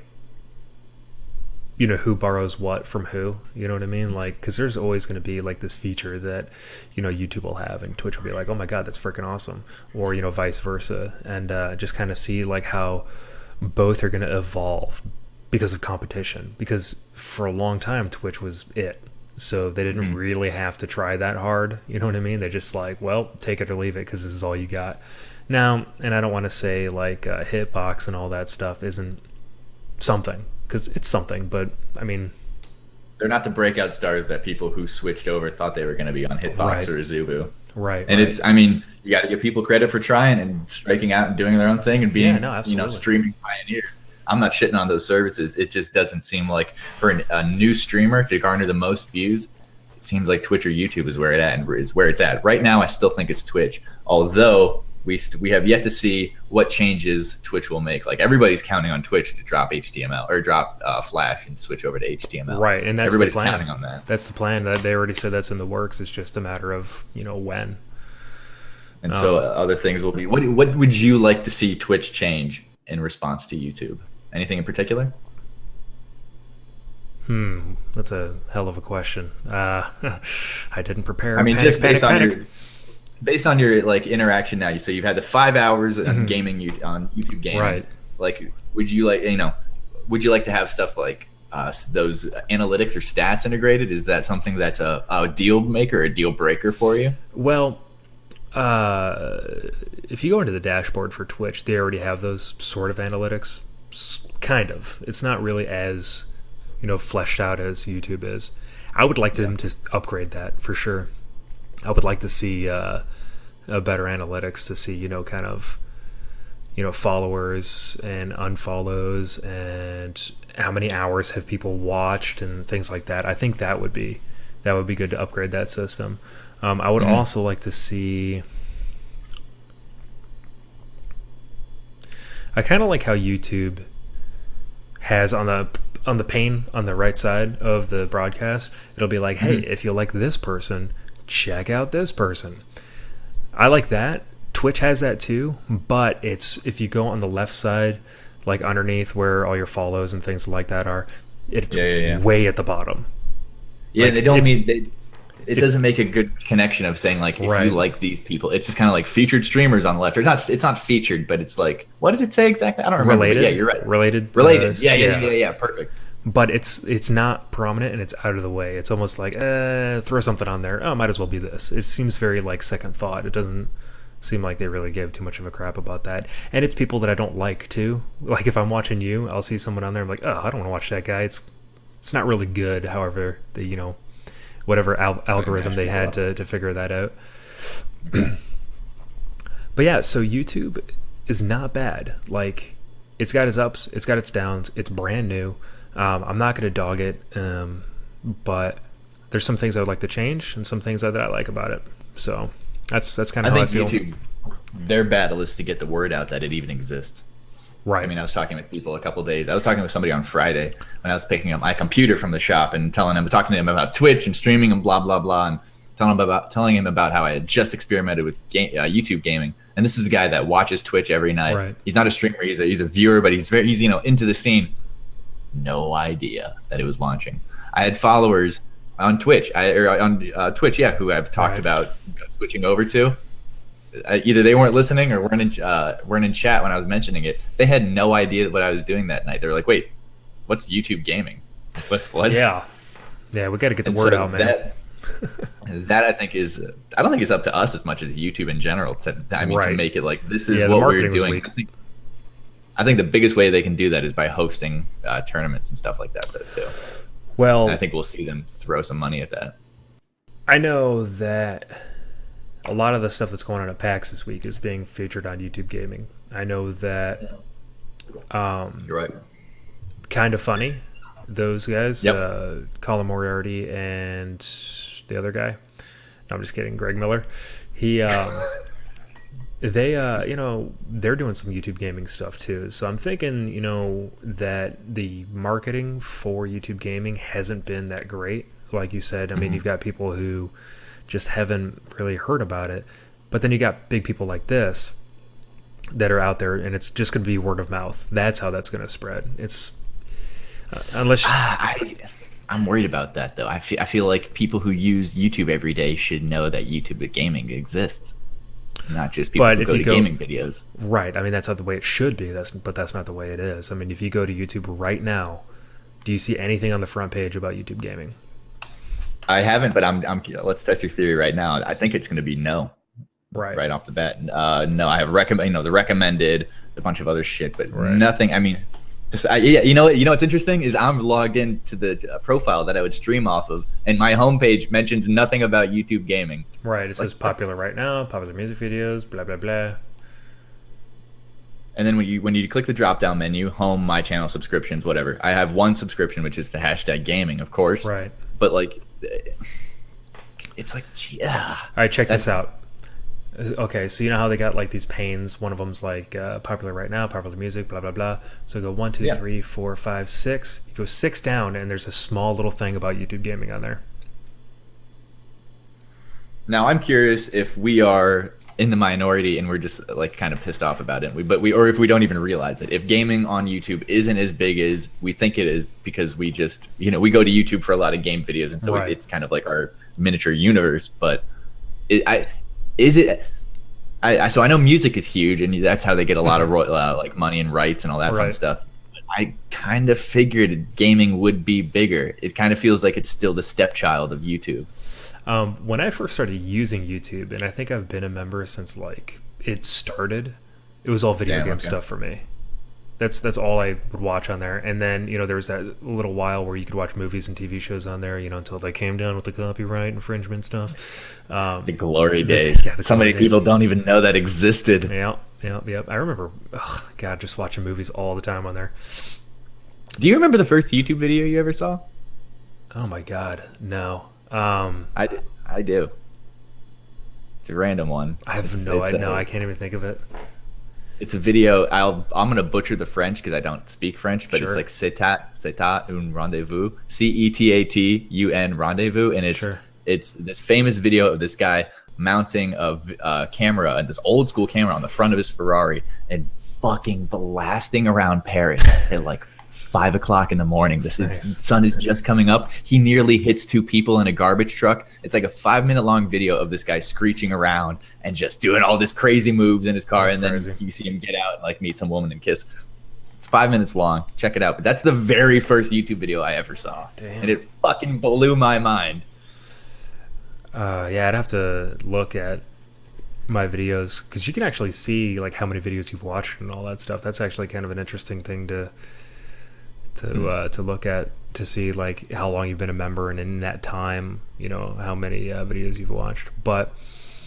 who borrows what from who, you know what I mean? Like, because there's always going to be like this feature that, YouTube will have and Twitch will be like, oh my God, that's freaking awesome. Or, vice versa. And just kind of see like how both are going to evolve because of competition. Because for a long time, Twitch was it. So they didn't really have to try that hard. You know what I mean? They just like, well, take it or leave it because this is all you got. Now, and I don't want to say like hitbox and all that stuff isn't something, because it's something, but I mean, they're not the breakout stars that people who switched over thought they were going to be on Hitbox right. or Azubu. Right. And it's, I mean, you got to give people credit for trying and striking out and doing their own thing and being, streaming pioneers. I'm not shitting on those services. It just doesn't seem like for a new streamer to garner the most views, it seems like Twitch or YouTube is where it's at. Right now, I still think it's Twitch, although we have yet to see what changes Twitch will make. Like, everybody's counting on Twitch to drop HTML or drop Flash and switch over to HTML. Right, and that's everybody's the plan. counting on that. That's the plan. That they already said that's in the works. It's just a matter of when. And so other things will be. What would you like to see Twitch change in response to YouTube? Anything in particular? That's a hell of a question. I didn't prepare. I mean, just based on your like interaction now, so you've had the 5 hours of gaming on YouTube gaming. Right. Like, would you like to have stuff like those analytics or stats integrated? Is that something that's a deal maker or a deal breaker for you? Well, if you go into the dashboard for Twitch, they already have those sort of analytics. Kind of. It's not really as fleshed out as YouTube is. I would like them to upgrade that for sure. I would like to see a better analytics to see kind of followers and unfollows and how many hours have people watched and things like that. I think that would be good to upgrade that system. I would also like to see. I kind of like how YouTube has on the pane on the right side of the broadcast, it'll be like, hey, if you like this person, check out this person. I like that. Twitch has that too, but it's if you go on the left side, like underneath where all your follows and things like that are, it's way at the bottom. Yeah, like, it doesn't make a good connection of saying like if you like these people. It's just kind of like featured streamers on the left. It's not featured, but it's like, what does it say exactly? I don't remember. Related. Yeah, you're right. Related. Yeah. Perfect. But it's not prominent and it's out of the way. It's almost like throw something on there. Oh, might as well be this. It seems very like second thought. It doesn't seem like they really give too much of a crap about that. And it's people that I don't like too. Like if I'm watching you, I'll see someone on there. I'm like, oh, I don't want to watch that guy. It's not really good. However, they whatever algorithm they had to figure that out. But yeah, so YouTube is not bad. Like, it's got its ups, it's got its downs. It's brand new. I'm not going to dog it, but there's some things I would like to change and some things that I like about it. So that's kind of how I feel. YouTube, their battle is to get the word out that it even exists. Right. I mean, I was talking with people a couple of days. I was talking with somebody on Friday when I was picking up my computer from the shop and talking to him about Twitch and streaming and blah blah blah, and telling him about how I had just experimented with YouTube gaming. And this is a guy that watches Twitch every night. Right. He's not a streamer. He's a viewer, but he's into the scene. No idea that it was launching. I had followers on Twitch, who I've talked about switching over to. Either they weren't listening or weren't in chat when I was mentioning it. They had no idea what I was doing that night. They were like, "Wait, what's YouTube gaming? What?" Yeah, we got to get the word out, man. That I think I don't think it's up to us as much as YouTube in general to make it like this is what we're doing. I think the biggest way they can do that is by hosting tournaments and stuff like that though too. Well, and I think we'll see them throw some money at that. I know that a lot of the stuff that's going on at PAX this week is being featured on YouTube Gaming. I know that you're right. Kind of Funny, those guys, yep. Colin Moriarty and the other guy. No, I'm just kidding, Greg Miller. He they're doing some YouTube gaming stuff too. So I'm thinking, that the marketing for YouTube gaming hasn't been that great. Like you said, I mean, you've got people who just haven't really heard about it, but then you got big people like this that are out there, and it's just going to be word of mouth. That's how that's going to spread. It's unless I'm worried about that though. I feel like people who use YouTube every day should know that YouTube gaming exists, not just people who go to gaming videos. Right. I mean, that's not the way it should be. But that's not the way it is. I mean, if you go to YouTube right now, do you see anything on the front page about YouTube gaming? I haven't, but I'm let's test your theory right now. I think it's going to be no. Right off the bat. No, I have the recommended, a bunch of other shit, but nothing. I mean, you know what's interesting is I'm logged into the profile that I would stream off of, and my homepage mentions nothing about YouTube gaming. Right. It says popular right now, popular music videos, blah blah blah. And then when you click the drop down menu, home, my channel, subscriptions, whatever. I have one subscription, which is the #gaming, of course. Right. But like, it's like, yeah. All right, check this out. Okay, so you know how they got like these panes? One of them's like popular right now, popular music, blah blah blah. So go 1, 2, 3, 4, 5, 6. You go 6 down, and there's a small little thing about YouTube gaming on there. Now I'm curious if we are in the minority and we're just like kind of pissed off about it, or if we don't even realize it. If gaming on YouTube isn't as big as we think it is, because we just we go to YouTube for a lot of game videos, and so it's kind of like our miniature universe. But so I know music is huge, and that's how they get a lot of like money and rights and all that fun stuff. But I kind of figured gaming would be bigger. It kind of feels like it's still the stepchild of YouTube. When I first started using YouTube, and I think I've been a member since like it started, it was all video game stuff for me. That's all I would watch on there. And then, there was that little while where you could watch movies and TV shows on there, until they came down with the copyright infringement stuff. The glory days. So many people don't even know that existed. Yeah. I remember, just watching movies all the time on there. Do you remember the first YouTube video you ever saw? Oh my God, no. I do. It's a random one. I have no idea. I can't even think of it. It's a video. I'm gonna butcher the French because I don't speak French, but it's like c'est un rendezvous, CETATUN rendezvous, and it's this famous video of this guy mounting a camera, this old school camera on the front of his Ferrari, and fucking blasting around Paris at like 5 o'clock in the morning. The sun is just coming up. He nearly hits 2 people in a garbage truck. It's like a 5-minute long video of this guy screeching around and just doing all this crazy moves in his car. Then you see him get out and like meet some woman and kiss. It's 5 minutes long. Check it out. But that's the very first YouTube video I ever saw. Damn. And it fucking blew my mind. I'd have to look at my videos, because you can actually see like how many videos you've watched and all that stuff. That's actually kind of an interesting thing to look at, to see like how long you've been a member, and in that time, how many videos you've watched. But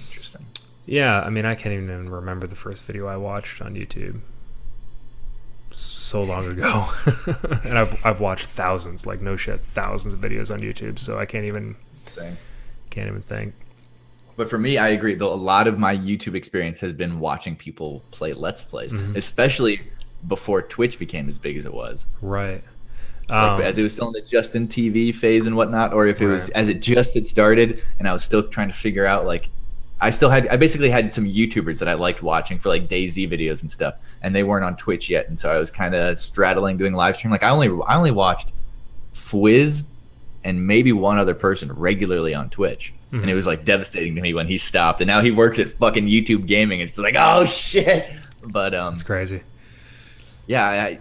interesting. Yeah, I mean, I can't even remember the first video I watched on YouTube. So long ago. And I've watched thousands, like no shit, thousands of videos on YouTube. So I can't even think. But for me, I agree. Though a lot of my YouTube experience has been watching people play Let's Plays, especially before Twitch became as big as it was. Right. As it was still in the Justin TV phase and whatnot, or if it was as it just had started and I was still trying to figure out, like, I basically had some YouTubers that I liked watching for like DayZ videos and stuff, and they weren't on Twitch yet, and so I was kind of straddling doing live stream. Like I only watched Fwiz and maybe one other person regularly on Twitch. And it was like devastating to me when he stopped, and now he works at fucking YouTube Gaming. It's like, oh shit. But it's crazy. Yeah,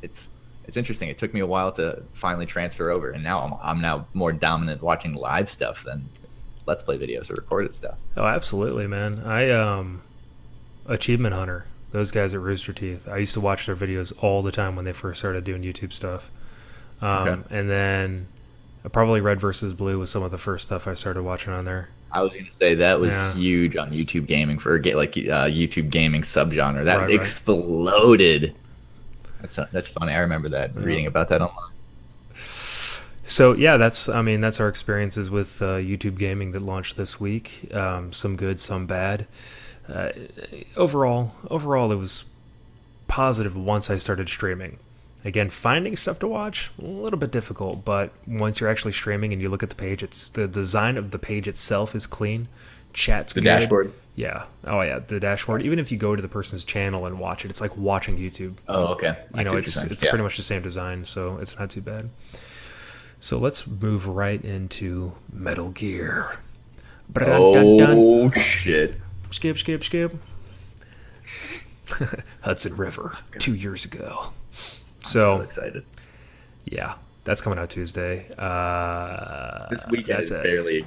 it's interesting. It took me a while to finally transfer over, and now I'm now more dominant watching live stuff than Let's Play videos or recorded stuff. Oh, absolutely, man. I Achievement Hunter, those guys at Rooster Teeth, I used to watch their videos all the time when they first started doing YouTube stuff. And then probably Red versus Blue was some of the first stuff I started watching on there. I was going to say that was huge on YouTube Gaming for YouTube Gaming subgenre. That exploded. That's funny. I remember that, reading about that online. So yeah, that's our experiences with YouTube Gaming that launched this week. Some good, some bad. Overall, it was positive once I started streaming. Again, finding stuff to watch, a little bit difficult, but once you're actually streaming and you look at the page, the design of the page itself is clean. chat's The good. dashboard. Yeah. Oh yeah, the dashboard. Even if you go to the person's channel and watch it, it's like watching YouTube. Oh, okay. You know, it's pretty much the same design, so it's not too bad. So let's move right into Metal Gear. Oh shit! Skip. Hudson River, 2 years ago. So excited. Yeah, that's coming out Tuesday. This weekend is barely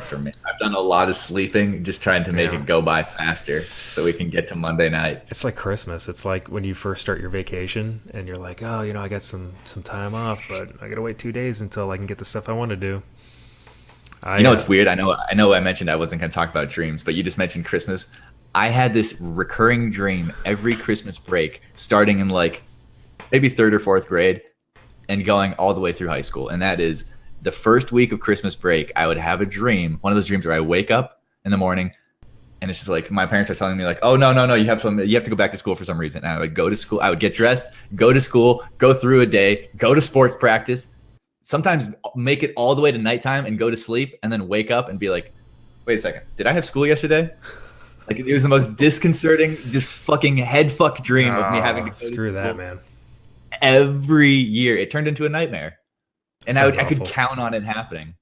for me. I've done a lot of sleeping, just trying to make it go by faster so we can get to Monday night. It's like Christmas. It's like when you first start your vacation and you're like, oh, I got some time off, but I gotta wait 2 days until I can get the stuff I want to do. It's weird. I know I mentioned I wasn't going to talk about dreams, but you just mentioned Christmas. I had this recurring dream every Christmas break, starting in like maybe 3rd or 4th grade and going all the way through high school. And that is the first week of Christmas break, I would have a dream, one of those dreams where I wake up in the morning and it's just like my parents are telling me like, oh, no, you have to go back to school for some reason. And I would go to school. I would get dressed, go to school, go through a day, go to sports practice, sometimes make it all the way to nighttime and go to sleep and then wake up and be like, wait a second, did I have school yesterday? Like it was the most disconcerting, just fucking head fuck dream of me having to go screw that, man. Every year. It turned into a nightmare. And I could awful. count on it happening.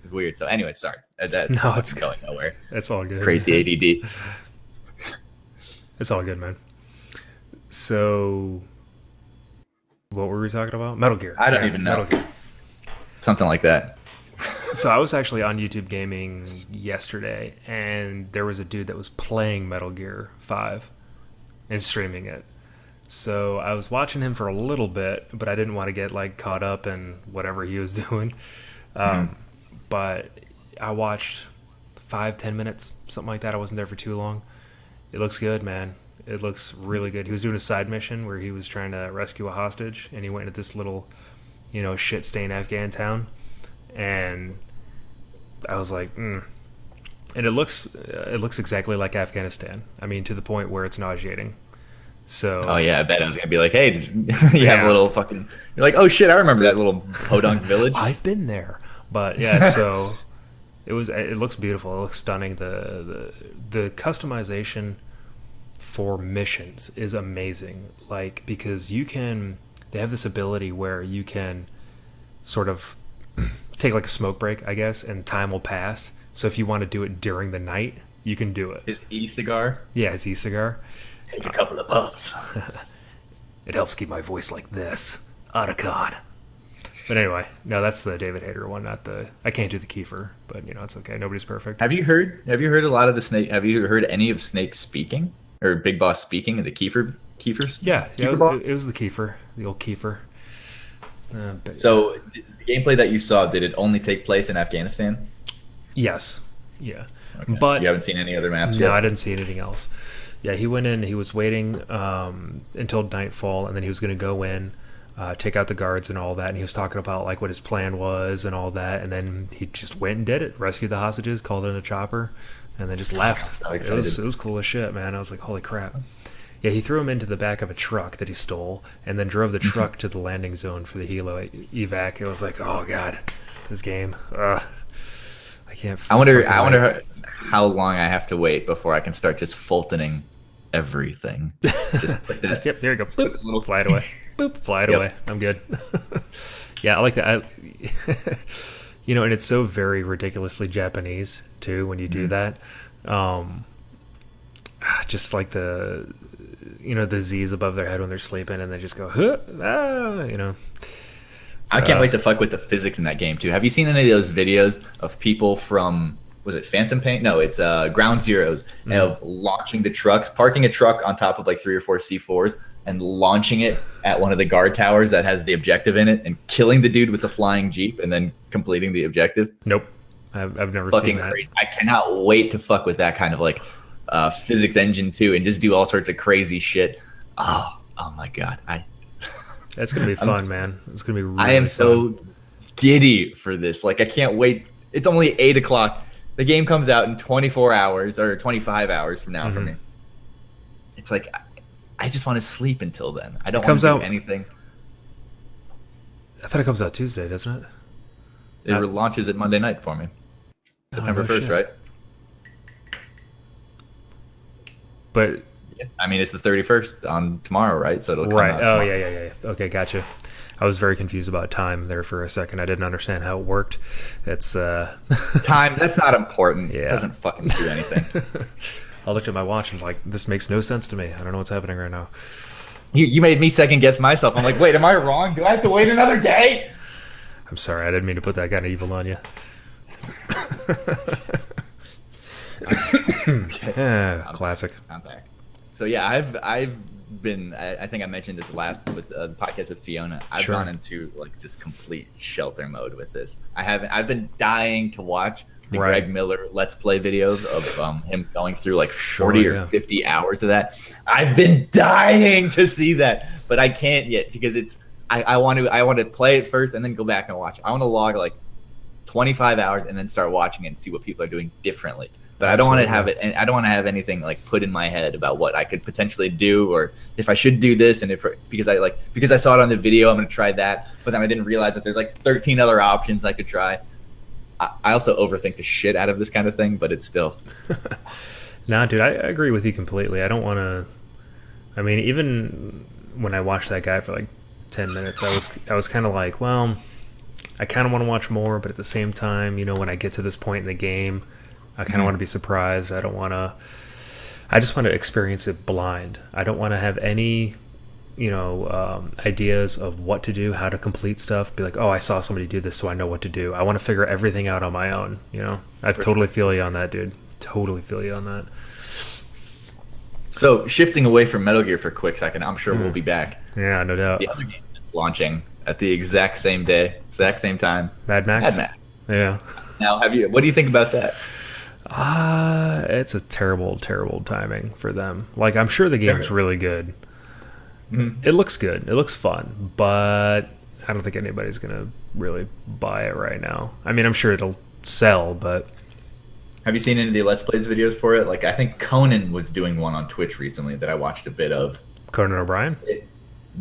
It's weird. So anyway, sorry. It's going nowhere. It's all good. Crazy ADD. It's all good, man. So what were we talking about? Metal Gear. I don't even know. Metal Gear. Something like that. So I was actually on YouTube Gaming yesterday, and there was a dude that was playing Metal Gear 5 and streaming it. So I was watching him for a little bit, but I didn't want to get like caught up in whatever he was doing. But I watched 5-10 minutes, something like that. I wasn't there for too long. It looks good, man. It looks really good. He was doing a side mission where he was trying to rescue a hostage, and he went into this little, shit-stained Afghan town. And I was like, And it looks exactly like Afghanistan. I mean, to the point where it's nauseating. So. Oh yeah, I bet I was gonna be like, hey, you have a little fucking. You're like, oh shit, I remember that little podunk village. I've been there, but yeah. So it looks beautiful. It looks stunning. The customization for missions is amazing. Like because they have this ability where you can sort of take like a smoke break, I guess, and time will pass. So if you want to do it during the night, you can do it. His e-cigar? Yeah, his e-cigar. Take a couple of puffs. It helps keep my voice like this. Otacon. But anyway, no, that's the David Hayter one, not the... I can't do the Kiefer, but, it's okay. Nobody's perfect. Have you heard a lot of the Snake... Have you heard any of Snake speaking? Or Big Boss speaking in the Kiefer's? Yeah, it was the Kiefer. The old Kiefer. So the gameplay that you saw, did it only take place in Afghanistan? Yes. Yeah. Okay. But you haven't seen any other maps yet? No, I didn't see anything else. Yeah, he went in, he was waiting until nightfall, and then he was going to go in, take out the guards and all that, and he was talking about like what his plan was and all that, and then he just went and did it, rescued the hostages, called in a chopper, and then just left. It was cool as shit, man. I was like, holy crap. Yeah, he threw him into the back of a truck that he stole, and then drove the truck to the landing zone for the helo evac. It was like, oh god, this game. I can't. I wonder how long I have to wait before I can start just Fultoning everything. Just put that. Yep, there you go. Boop, little fly it away. Boop, fly it away. I'm good. Yeah, I like that. And it's so very ridiculously Japanese too when you do that. Just like the Z's above their head when they're sleeping, and they just go, huh, ah. I can't wait to fuck with the physics in that game too. Have you seen any of those videos of people from, was it Phantom Pain? No, it's Ground Zeroes, of launching the trucks, parking a truck on top of like 3 or 4 C4s and launching it at one of the guard towers that has the objective in it and killing the dude with the flying Jeep and then completing the objective? Nope. I've never fucking seen that. Crazy. I cannot wait to fuck with that kind of like physics engine too and just do all sorts of crazy shit. Oh my God. That's going to be fun, man. It's going to be really I am fun. So giddy for this. Like, I can't wait. It's only 8 o'clock. The game comes out in 24 hours or 25 hours from now for me. It's like, I just want to sleep until then. I don't want to do anything. I thought it comes out Tuesday, doesn't it? It launches at Monday night for me. September 1st, right? But I mean, it's the 31st on tomorrow, right? So it'll come right. out Oh, tomorrow. yeah. Okay, gotcha. I was very confused about time there for a second. I didn't understand how it worked. It's Time, that's not important. Yeah. It doesn't fucking do anything. I looked at my watch and was like, this makes no sense to me. I don't know what's happening right now. You made me second guess myself. I'm like, wait, am I wrong? Do I have to wait another day? I'm sorry. I didn't mean to put that kind of evil on you. Yeah, classic. I'm back. So yeah, I've been. I think I mentioned this last with the podcast with Fiona. I've Sure. gone into like just complete shelter mode with this. I've been dying to watch the Right. Greg Miller Let's Play videos of him going through like 40 Sure, or yeah. 50 hours of that. I've been dying to see that, but I can't yet because it's. I want to play it first and then go back and watch it. I want to log like 25 hours and then start watching it and see what people are doing differently. But I don't want to have it, and I don't want to have anything like put in my head about what I could potentially do or if I should do this, and because I saw it on the video, I'm going to try that. But then I didn't realize that there's like 13 other options I could try. I also overthink the shit out of this kind of thing, but it's still. Nah, dude, I agree with you completely. I don't want to. I mean, even when I watched that guy for like 10 minutes, I was kind of like, well, I kind of want to watch more, but at the same time, you know, when I get to this point in the game, I kind of want to be surprised. I don't want to. I just want to experience it blind. I don't want to have any, you know, ideas of what to do, how to complete stuff. Be like, oh, I saw somebody do this, so I know what to do. I want to figure everything out on my own. You know, I totally feel you on that, dude. Totally feel you on that. So shifting away from Metal Gear for a quick second, I'm sure we'll be back. Yeah, no doubt. The other game is launching at the exact same day, exact same time. Mad Max. Mad Max. Yeah. Now, what do you think about that? It's a terrible, terrible timing for them. Like, I'm sure the game's really good. Mm-hmm. It looks good. It looks fun, but I don't think anybody's gonna really buy it right now. I mean, I'm sure it'll sell, but Have you seen any of the Let's Plays videos for it? Like, I think Conan was doing one on Twitch recently that I watched a bit of. Conan O'Brien.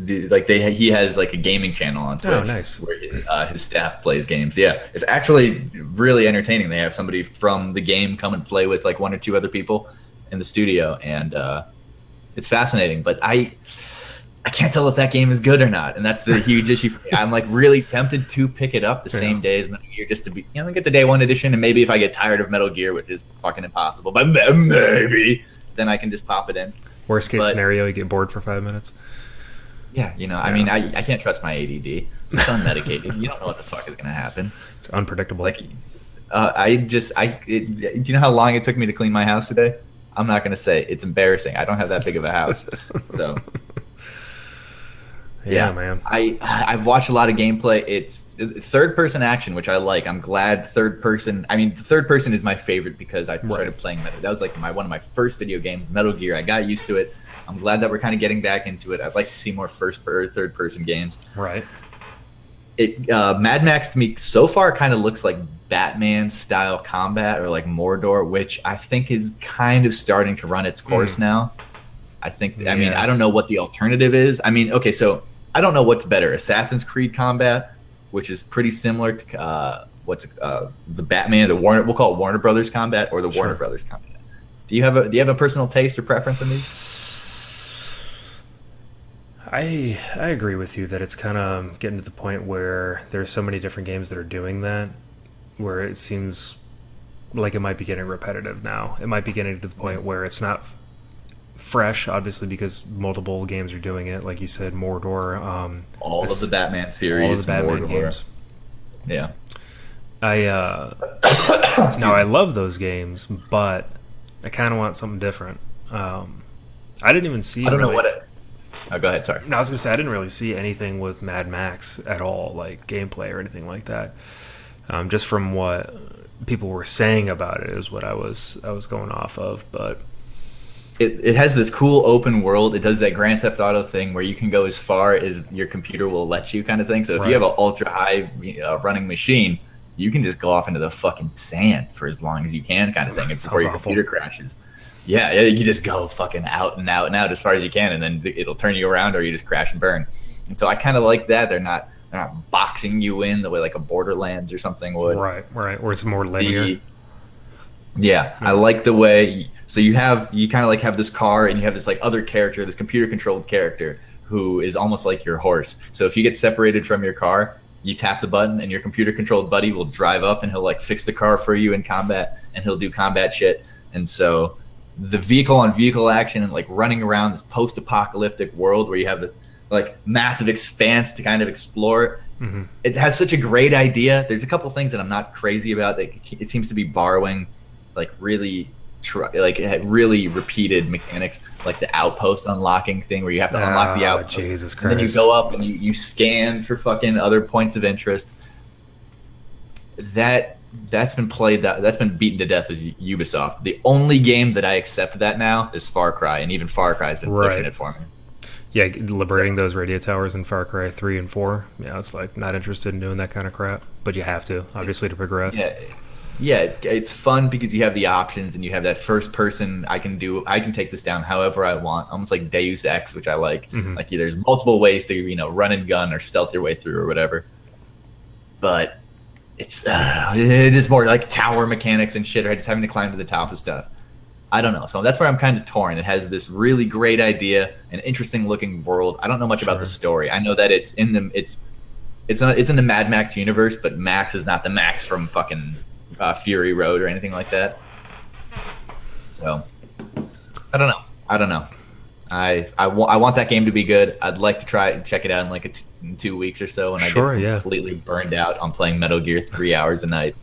He has like a gaming channel on Twitch. Oh, nice. Where his staff plays games. Yeah, it's actually really entertaining. They have somebody from the game come and play with like one or two other people in the studio, and it's fascinating. But I can't tell if that game is good or not, and that's the huge issue for me. I'm like really tempted to pick it up the same day as Metal Gear just to be, get the day one edition, and maybe if I get tired of Metal Gear, which is fucking impossible, but maybe then I can just pop it in. Worst case scenario, you get bored for 5 minutes. Yeah, I mean, I can't trust my ADD. It's unmedicated. You don't know what the fuck is going to happen. It's unpredictable. Like, do you know how long it took me to clean my house today? I'm not going to say. It's embarrassing. I don't have that big of a house. So, yeah, man. I've watched a lot of gameplay. It's third-person action, which I like. I'm glad third-person. I mean, third-person is my favorite because I started playing Metal. That was like one of my first video games, Metal Gear. I got used to it. I'm glad that we're kind of getting back into it. I'd like to see more third-person games. Right. Mad Max to me so far kind of looks like Batman-style combat or like Mordor, which I think is kind of starting to run its course now. I think. I mean, I don't know what the alternative is. I mean, okay, so I don't know what's better: Assassin's Creed combat, which is pretty similar to the Batman, we'll call it Warner Brothers combat, or the Warner Brothers combat. Do you have a personal taste or preference in these? I agree with you that it's kind of getting to the point where there's so many different games that are doing that, where it seems like it might be getting repetitive now. It might be getting to the point where it's not fresh, obviously, because multiple games are doing it. Like you said, Mordor. All of the Batman series. All of the Batman Mordor. games. Yeah. Now, I love those games, but I kind of want something different. I didn't even see... I don't know what it... Oh, go ahead, sorry. No, I was going to say, I didn't really see anything with Mad Max at all, like gameplay or anything like that. Just from what people were saying about it is what I was going off of, but... It has this cool open world. It does that Grand Theft Auto thing where you can go as far as your computer will let you kind of thing. So if you have an ultra-high running machine, you can just go off into the fucking sand for as long as you can kind of thing before your computer crashes. Yeah, you just go fucking out and out and out as far as you can, and then it'll turn you around or you just crash and burn. And so I kind of like that. They're not boxing you in the way like a Borderlands or something would. Right. Where it's more linear. Yeah, I like the way. So you kind of like have this car, and you have this like other character, this computer controlled character who is almost like your horse. So if you get separated from your car, you tap the button, and your computer controlled buddy will drive up, and he'll like fix the car for you in combat, and he'll do combat shit. And so the vehicle on vehicle action and like running around this post apocalyptic world where you have this like massive expanse to kind of explore. Mm-hmm. It has such a great idea. There's a couple things that I'm not crazy about. That it seems to be borrowing like really really repeated mechanics, like the outpost unlocking thing where you have to unlock the outpost. Jesus Christ. And then you go up and you scan for fucking other points of interest. That's been played, that's been beaten to death as Ubisoft. The only game that I accept that now is Far Cry, and even Far Cry has been pushing it for me. Yeah, liberating those radio towers in Far Cry 3 and 4. Yeah, it's like not interested in doing that kind of crap, but you have to, obviously, to progress. Yeah, it's fun because you have the options and you have that first person. I can take this down however I want, almost like Deus Ex, which I like. Mm-hmm. Like there's multiple ways to run and gun or stealth your way through or whatever. But it is more like tower mechanics and shit, or just having to climb to the top of stuff. I don't know. So that's where I'm kind of torn. It has this really great idea, an interesting looking world. I don't know much about the story. I know that it's in the Mad Max universe, but Max is not the Max from fucking Fury Road or anything like that. So I don't know. I want that game to be good. I'd like to try and check it out in 2 weeks or so when I get completely burned out on playing Metal Gear 3 hours a night,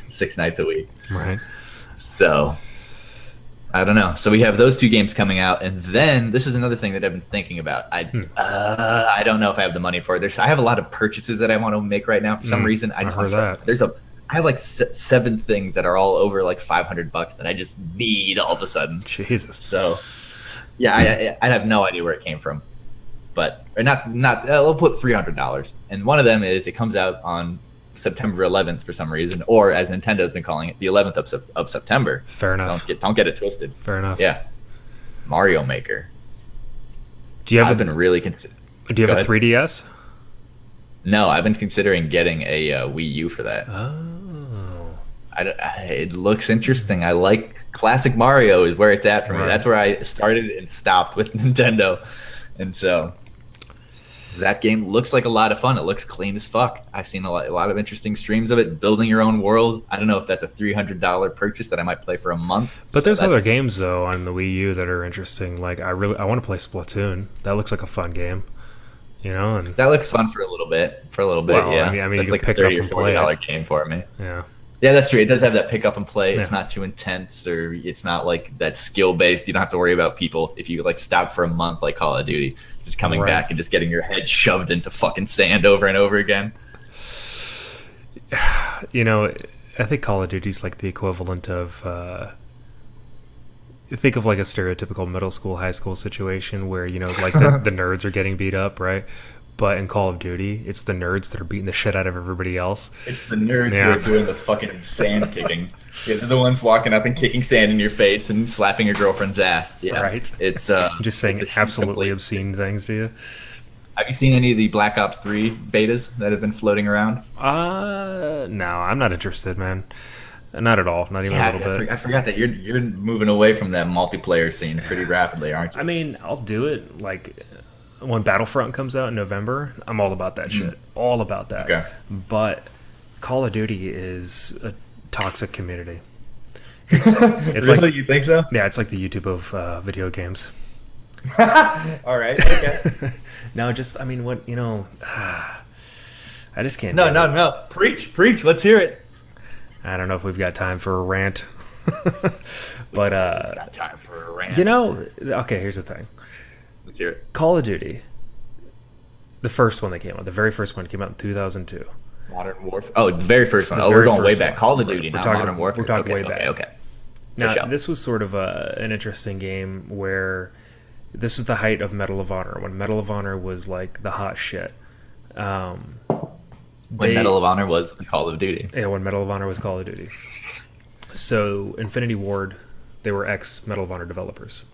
6 nights a week. Right. So I don't know. So we have those 2 games coming out, and then this is another thing that I've been thinking about. I don't know if I have the money for it. I have a lot of purchases that I want to make right now. For some reason, I have like 7 things that are all over like $500 that I just need all of a sudden. Jesus. So yeah, I have no idea where it came from, but I'll put $300. And one of them is it comes out on September 11th for some reason, or as Nintendo's been calling it, the 11th of September. Fair enough. Don't get it twisted. Fair enough. Yeah. Mario Maker. Do you have been really considering. Do you have a 3DS? No, I've been considering getting a Wii U for that. Oh. It looks interesting. I like classic Mario is where it's at for me. That's where I started and stopped with Nintendo, and so that game looks like a lot of fun. It looks clean as fuck. I've seen a lot of interesting streams of it, building your own world. I don't know if that's a $300 purchase that I might play for a month. But there's other games though on the Wii U that are interesting. Like I want to play Splatoon. That looks like a fun game. And that looks fun for a little bit. Well, yeah. I mean, that's you like can pick a it $30 up and or play $40 game for me. Yeah. Yeah, that's true. It does have that pick up and play. Yeah. It's not too intense, or it's not like that skill based. You don't have to worry about people if you like stop for a month like Call of Duty, just coming back and just getting your head shoved into fucking sand over and over again. I think Call of Duty's like the equivalent of think of like a stereotypical middle school, high school situation where like the nerds are getting beat up, right? But in Call of Duty, it's the nerds that are beating the shit out of everybody else. It's the nerds who are doing the fucking sand kicking. Yeah, they're the ones walking up and kicking sand in your face and slapping your girlfriend's ass. Yeah, right. It's just saying absolutely obscene things to you. Have you seen any of the Black Ops 3 betas that have been floating around? No, I'm not interested, man. Not at all. Not even a little bit. I forgot that you're moving away from that multiplayer scene pretty rapidly, aren't you? I mean, I'll do it like when Battlefront comes out in November. I'm all about that shit. All about that. Okay. But Call of Duty is a toxic community. It's really? like, you think so? Yeah, it's like the YouTube of video games. All right. Okay. No, just I mean, what I just can't. No. Preach. Let's hear it. I don't know if we've got time for a rant. But it's got time for a rant. Okay, here's the thing. Let's hear it. Call of Duty, the first one that came out, the very first one came out in 2002. Modern Warfare. Oh, the very first one. We're going way back. Call of Duty, not Modern Warfare. We're talking way back. Okay. Now, this was sort of an interesting game where this is the height of Medal of Honor, when Medal of Honor was like the hot shit. When Medal of Honor was Call of Duty. Yeah, when Medal of Honor was Call of Duty. So Infinity Ward, they were ex-Medal of Honor developers.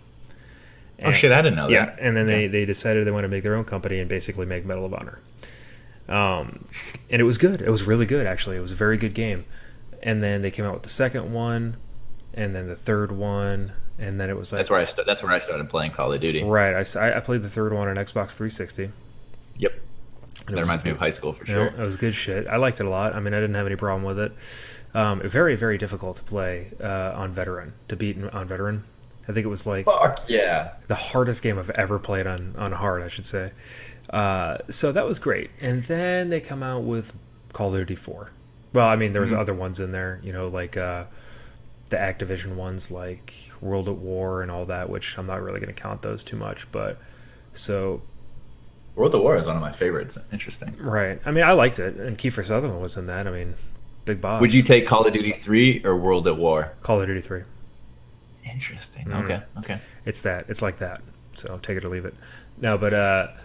And, I didn't know that. Yeah, and then they decided they want to make their own company and basically make Medal of Honor. And it was good. It was really good, actually. It was a very good game. And then they came out with the second one, and then the third one, and then it was like That's where I started playing Call of Duty. right. I played the third one on Xbox 360. Yep. And That reminds me of high school for sure. It was good shit. I liked it a lot. I mean, I didn't have any problem with it. Very, very difficult to play on veteran, to beat on veteran. I think it was like Fuck yeah. the hardest game I've ever played on hard, I should say. So that was great. And then they come out with Call of Duty 4. Well, I mean, there was other ones in there, you know, like the Activision ones, like World at War and all that, which I'm not really going to count those too much. But so World at War is one of my favorites. Interesting. right. I mean, I liked it, and Kiefer Sutherland was in that. I mean, big boss. Would you take Call of Duty 3 or World at War? Call of Duty 3? Interesting. Mm. Okay. Okay. It's that. It's like that. So take it or leave it. No, but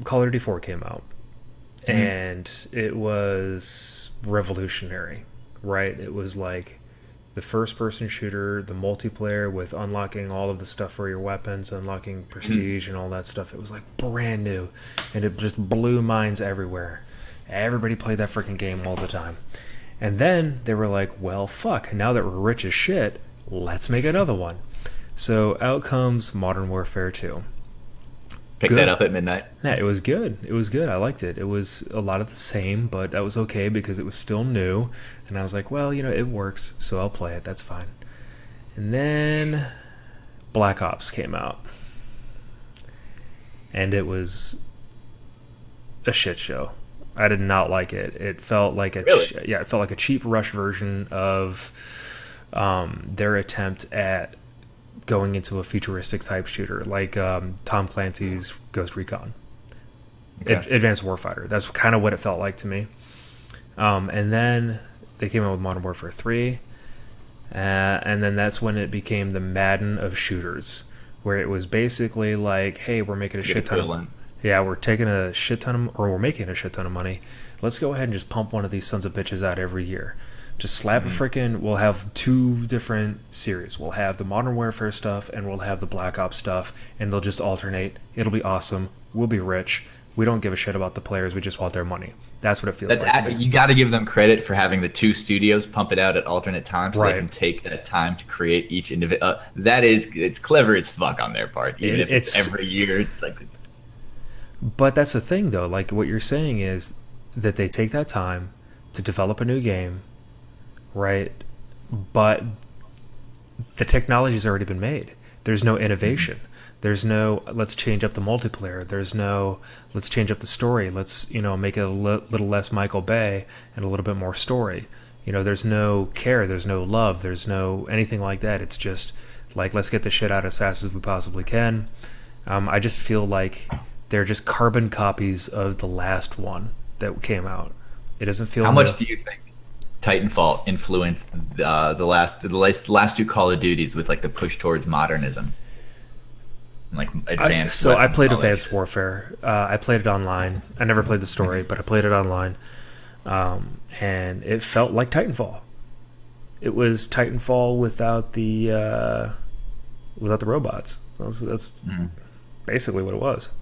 Call of Duty 4 came out, and it was revolutionary, right? It was like the first-person shooter, the multiplayer with unlocking all of the stuff for your weapons, unlocking prestige and all that stuff. It was like brand new, and it just blew minds everywhere. Everybody played that freaking game all the time. And then they were like, well, fuck, now that we're rich as shit, let's make another one. So out comes Modern Warfare 2. Pick that up at midnight. Yeah, it was good. It was good. I liked it. It was a lot of the same, but that was okay because it was still new. And I was like, well, you know, it works, so I'll play it. That's fine. And then Black Ops came out. And it was a shit show. I did not like it. It felt like it felt like a cheap rush version of their attempt at going into a futuristic type shooter, like Tom Clancy's Ghost Recon, Advanced Warfighter. That's kind of what it felt like to me. And then they came out with Modern Warfare 3, and then that's when it became the Madden of shooters, where it was basically like, hey, we're making a shit ton. We're taking a shit ton of, or we're making a shit ton of money. Let's go ahead and just pump one of these sons of bitches out every year. Just slap a freaking. We'll have two different series. We'll have the Modern Warfare stuff, and we'll have the Black Ops stuff, and they'll just alternate. It'll be awesome. We'll be rich. We don't give a shit about the players. We just want their money. That's what it feels like. To me. You got to give them credit for having the two studios pump it out at alternate times, so they can take that time to create each individual. It's clever as fuck on their part. Even if it's every year, it's like. But that's the thing, though. Like what you're saying is that they take that time to develop a new game, right? But the technology's already been made. There's no innovation. There's no let's change up the multiplayer. There's no let's change up the story. Let's make it a little less Michael Bay and a little bit more story. There's no care. There's no love. There's no anything like that. It's just like let's get the shit out as fast as we possibly can. I just feel like they're just carbon copies of the last one that came out. It doesn't feel. How much do you think Titanfall influenced the last two Call of Duties with like the push towards modernism? Like advanced. I played Advanced Warfare. I played it online. I never played the story, but I played it online, and it felt like Titanfall. It was Titanfall without the robots. That's basically what it was.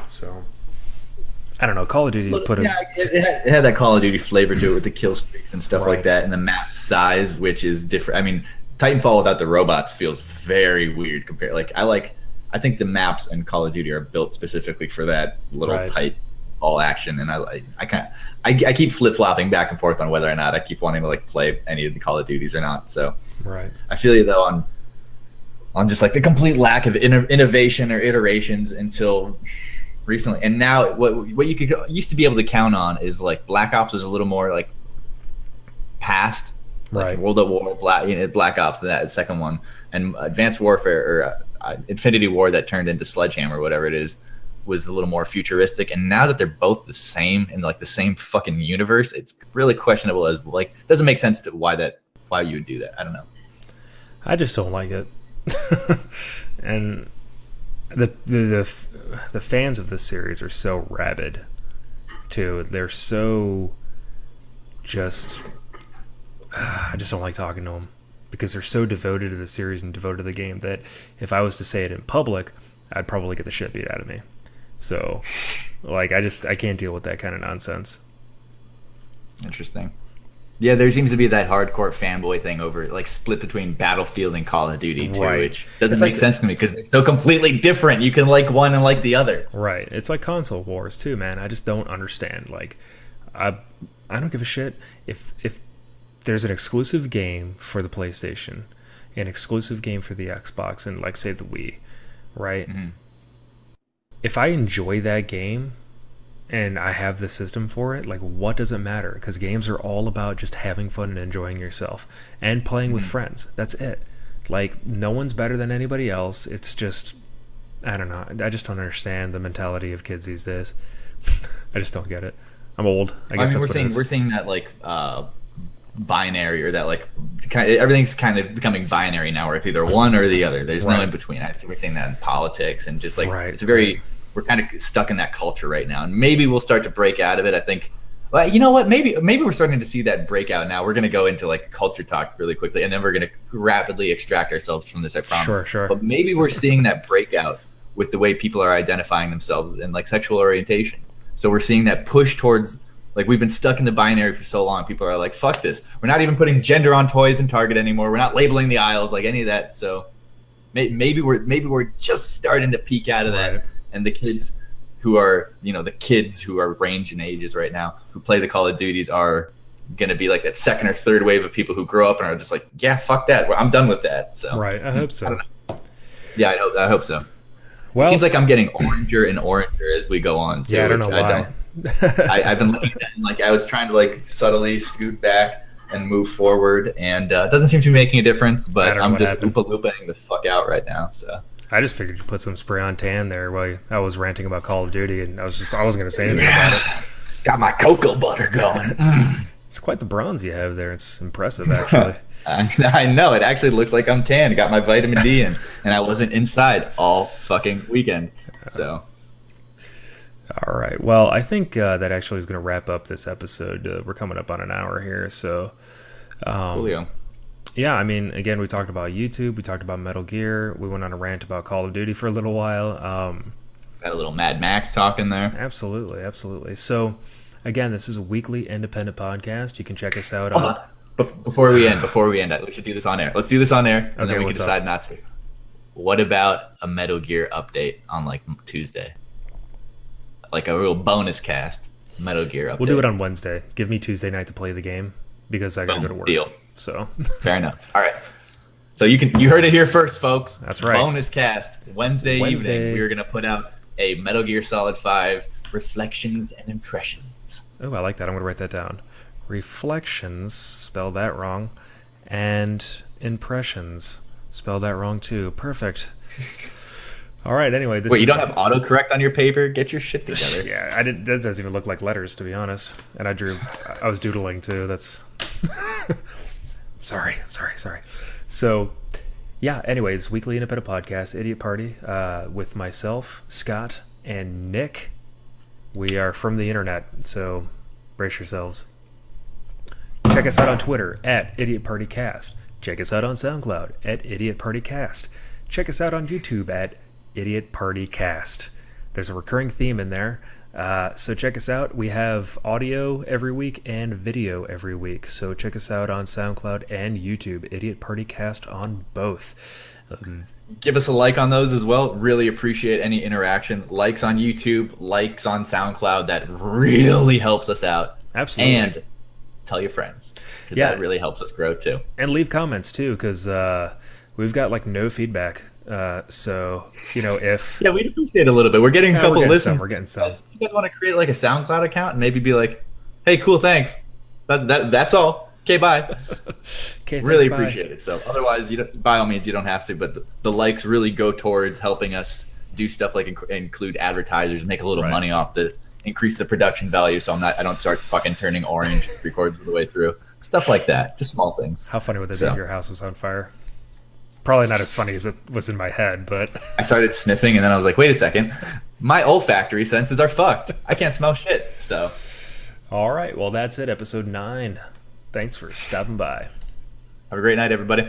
So I don't know. Call of Duty it had that Call of Duty flavor to it with the kill streaks and stuff like that, and the map size, which is different. I mean, Titanfall without the robots feels very weird compared. I think the maps in Call of Duty are built specifically for that little tight ball action, and I keep flip flopping back and forth on whether or not I keep wanting to like play any of the Call of Duties or not. So I feel you though on just like the complete lack of innovation or iterations until recently. And now what you used to be able to count on is like Black Ops was a little more like past like World at War, Black Ops, that second one, and Advanced Warfare or Infinity War that turned into Sledgehammer, whatever it is, was a little more futuristic. And now that they're both the same in like the same fucking universe, it's really questionable as like doesn't make sense to why you would do that. I don't know. I just don't like it. And the fans of this series are so rabid too. They're so just I just don't like talking to them because they're so devoted to the series and devoted to the game that if I was to say it in public, I'd probably get the shit beat out of me. So like I can't deal with that kind of nonsense. Interesting. Yeah, there seems to be that hardcore fanboy thing over like split between Battlefield and Call of Duty too, Right. which doesn't It's make like sense to me because they're so completely different. You can like one and like the other. right. It's like console wars too, man. I just don't understand. Like, I I don't give a shit if there's an exclusive game for the PlayStation, an exclusive game for the Xbox, and like say the Wii, right? Mm-hmm. If I enjoy that game and I have the system for it, like what does it matter? Because games are all about just having fun and enjoying yourself and playing with friends. That's it. Like no one's better than anybody else. It's just I don't know. I just don't understand the mentality of kids these days. I just don't get it. I'm old. I guess that's we're seeing that like binary or that like everything's kind of becoming binary now, where it's either one or the other. There's no in between. I think we're seeing that in politics and just like it's a very we're kind of stuck in that culture right now, and maybe we'll start to break out of it. I think. Well, you know what? Maybe we're starting to see that breakout now. We're going to go into like culture talk really quickly, and then we're going to rapidly extract ourselves from this. I promise. Sure. But maybe we're seeing that breakout with the way people are identifying themselves and like sexual orientation. So we're seeing that push towards like we've been stuck in the binary for so long. People are like, "Fuck this! We're not even putting gender on toys in Target anymore. We're not labeling the aisles like any of that." So maybe we're just starting to peek out of that, and the kids who are the kids who are range in ages right now who play the Call of Duties are going to be like that second or third wave of people who grow up and are just like, yeah, fuck that. I'm done with that. So I hope so. I don't know. Yeah, I hope so. Well, it seems like I'm getting oranger and oranger as we go on. Too, yeah, I don't know why. I've been looking at it and like I was trying to like subtly scoot back and move forward, and it doesn't seem to be making a difference. But I'm just oompa-loopaing the fuck out right now. So. I just figured you put some spray on tan there while I was ranting about Call of Duty, and I wasn't going to say anything about it. Got my cocoa butter going. It's quite the bronze you have there. It's impressive, actually. I know. It actually looks like I'm tan. Got my vitamin D in, and I wasn't inside all fucking weekend. So. All right. Well, I think that actually is going to wrap up this episode. We're coming up on an hour here, so. Coolio. Yeah, I mean, again, we talked about YouTube, we talked about Metal Gear, we went on a rant about Call of Duty for a little while. Got a little Mad Max talk in there. Absolutely. So, again, this is a weekly independent podcast. You can check us out on... Before we end, we should do this on air. Let's do this on air, and then we can decide not to. What about a Metal Gear update on, like, Tuesday? Like a real bonus cast Metal Gear update. We'll do it on Wednesday. Give me Tuesday night to play the game, because I gotta go to work. Deal. So fair enough. All right. So you heard it here first, folks. That's right. Bonus cast Wednesday evening. We're gonna put out a Metal Gear Solid 5 reflections and impressions. Oh, I like that. I'm gonna write that down. Reflections, spell that wrong, and impressions, spell that wrong too. Perfect. All right. Anyway, wait, you don't have autocorrect on your paper? Get your shit together. Yeah, I didn't. That doesn't even look like letters, to be honest. And I was doodling too. That's. Sorry. So, yeah, anyways, weekly independent podcast, Idiot Party, with myself, Scott, and Nick. We are from the internet, so brace yourselves. Check us out on Twitter, @IdiotPartyCast. Check us out on SoundCloud, @IdiotPartyCast. Check us out on YouTube, @IdiotPartyCast. There's a recurring theme in there. So check us out. We have audio every week and video every week. So check us out on SoundCloud and YouTube. Idiot Party Cast on both. Give us a like on those as well. Really appreciate any interaction. Likes on YouTube, likes on SoundCloud. That really helps us out. Absolutely. And tell your friends, because that really helps us grow too. And leave comments too, because we've got like no feedback. So if we'd appreciate a little bit. Wewe're getting a couple listens. We're getting some. You guys want to create like a SoundCloud account and maybe be like, "Hey, cool, thanks. That's all. Okay, bye." Okay, really appreciate it. So otherwise, by all means, you don't have to. But the likes really go towards helping us do stuff like include advertisers, make a little money off this, increase the production value. So I don't start fucking turning orange 3/4 of the way through. Stuff like that. Just small things. How funny would this be if your house was on fire? Probably not as funny as it was in my head, but... I started sniffing, and then I was like, wait a second. My olfactory senses are fucked. I can't smell shit, so... All right, well, that's it. Episode 9. Thanks for stopping by. Have a great night, everybody.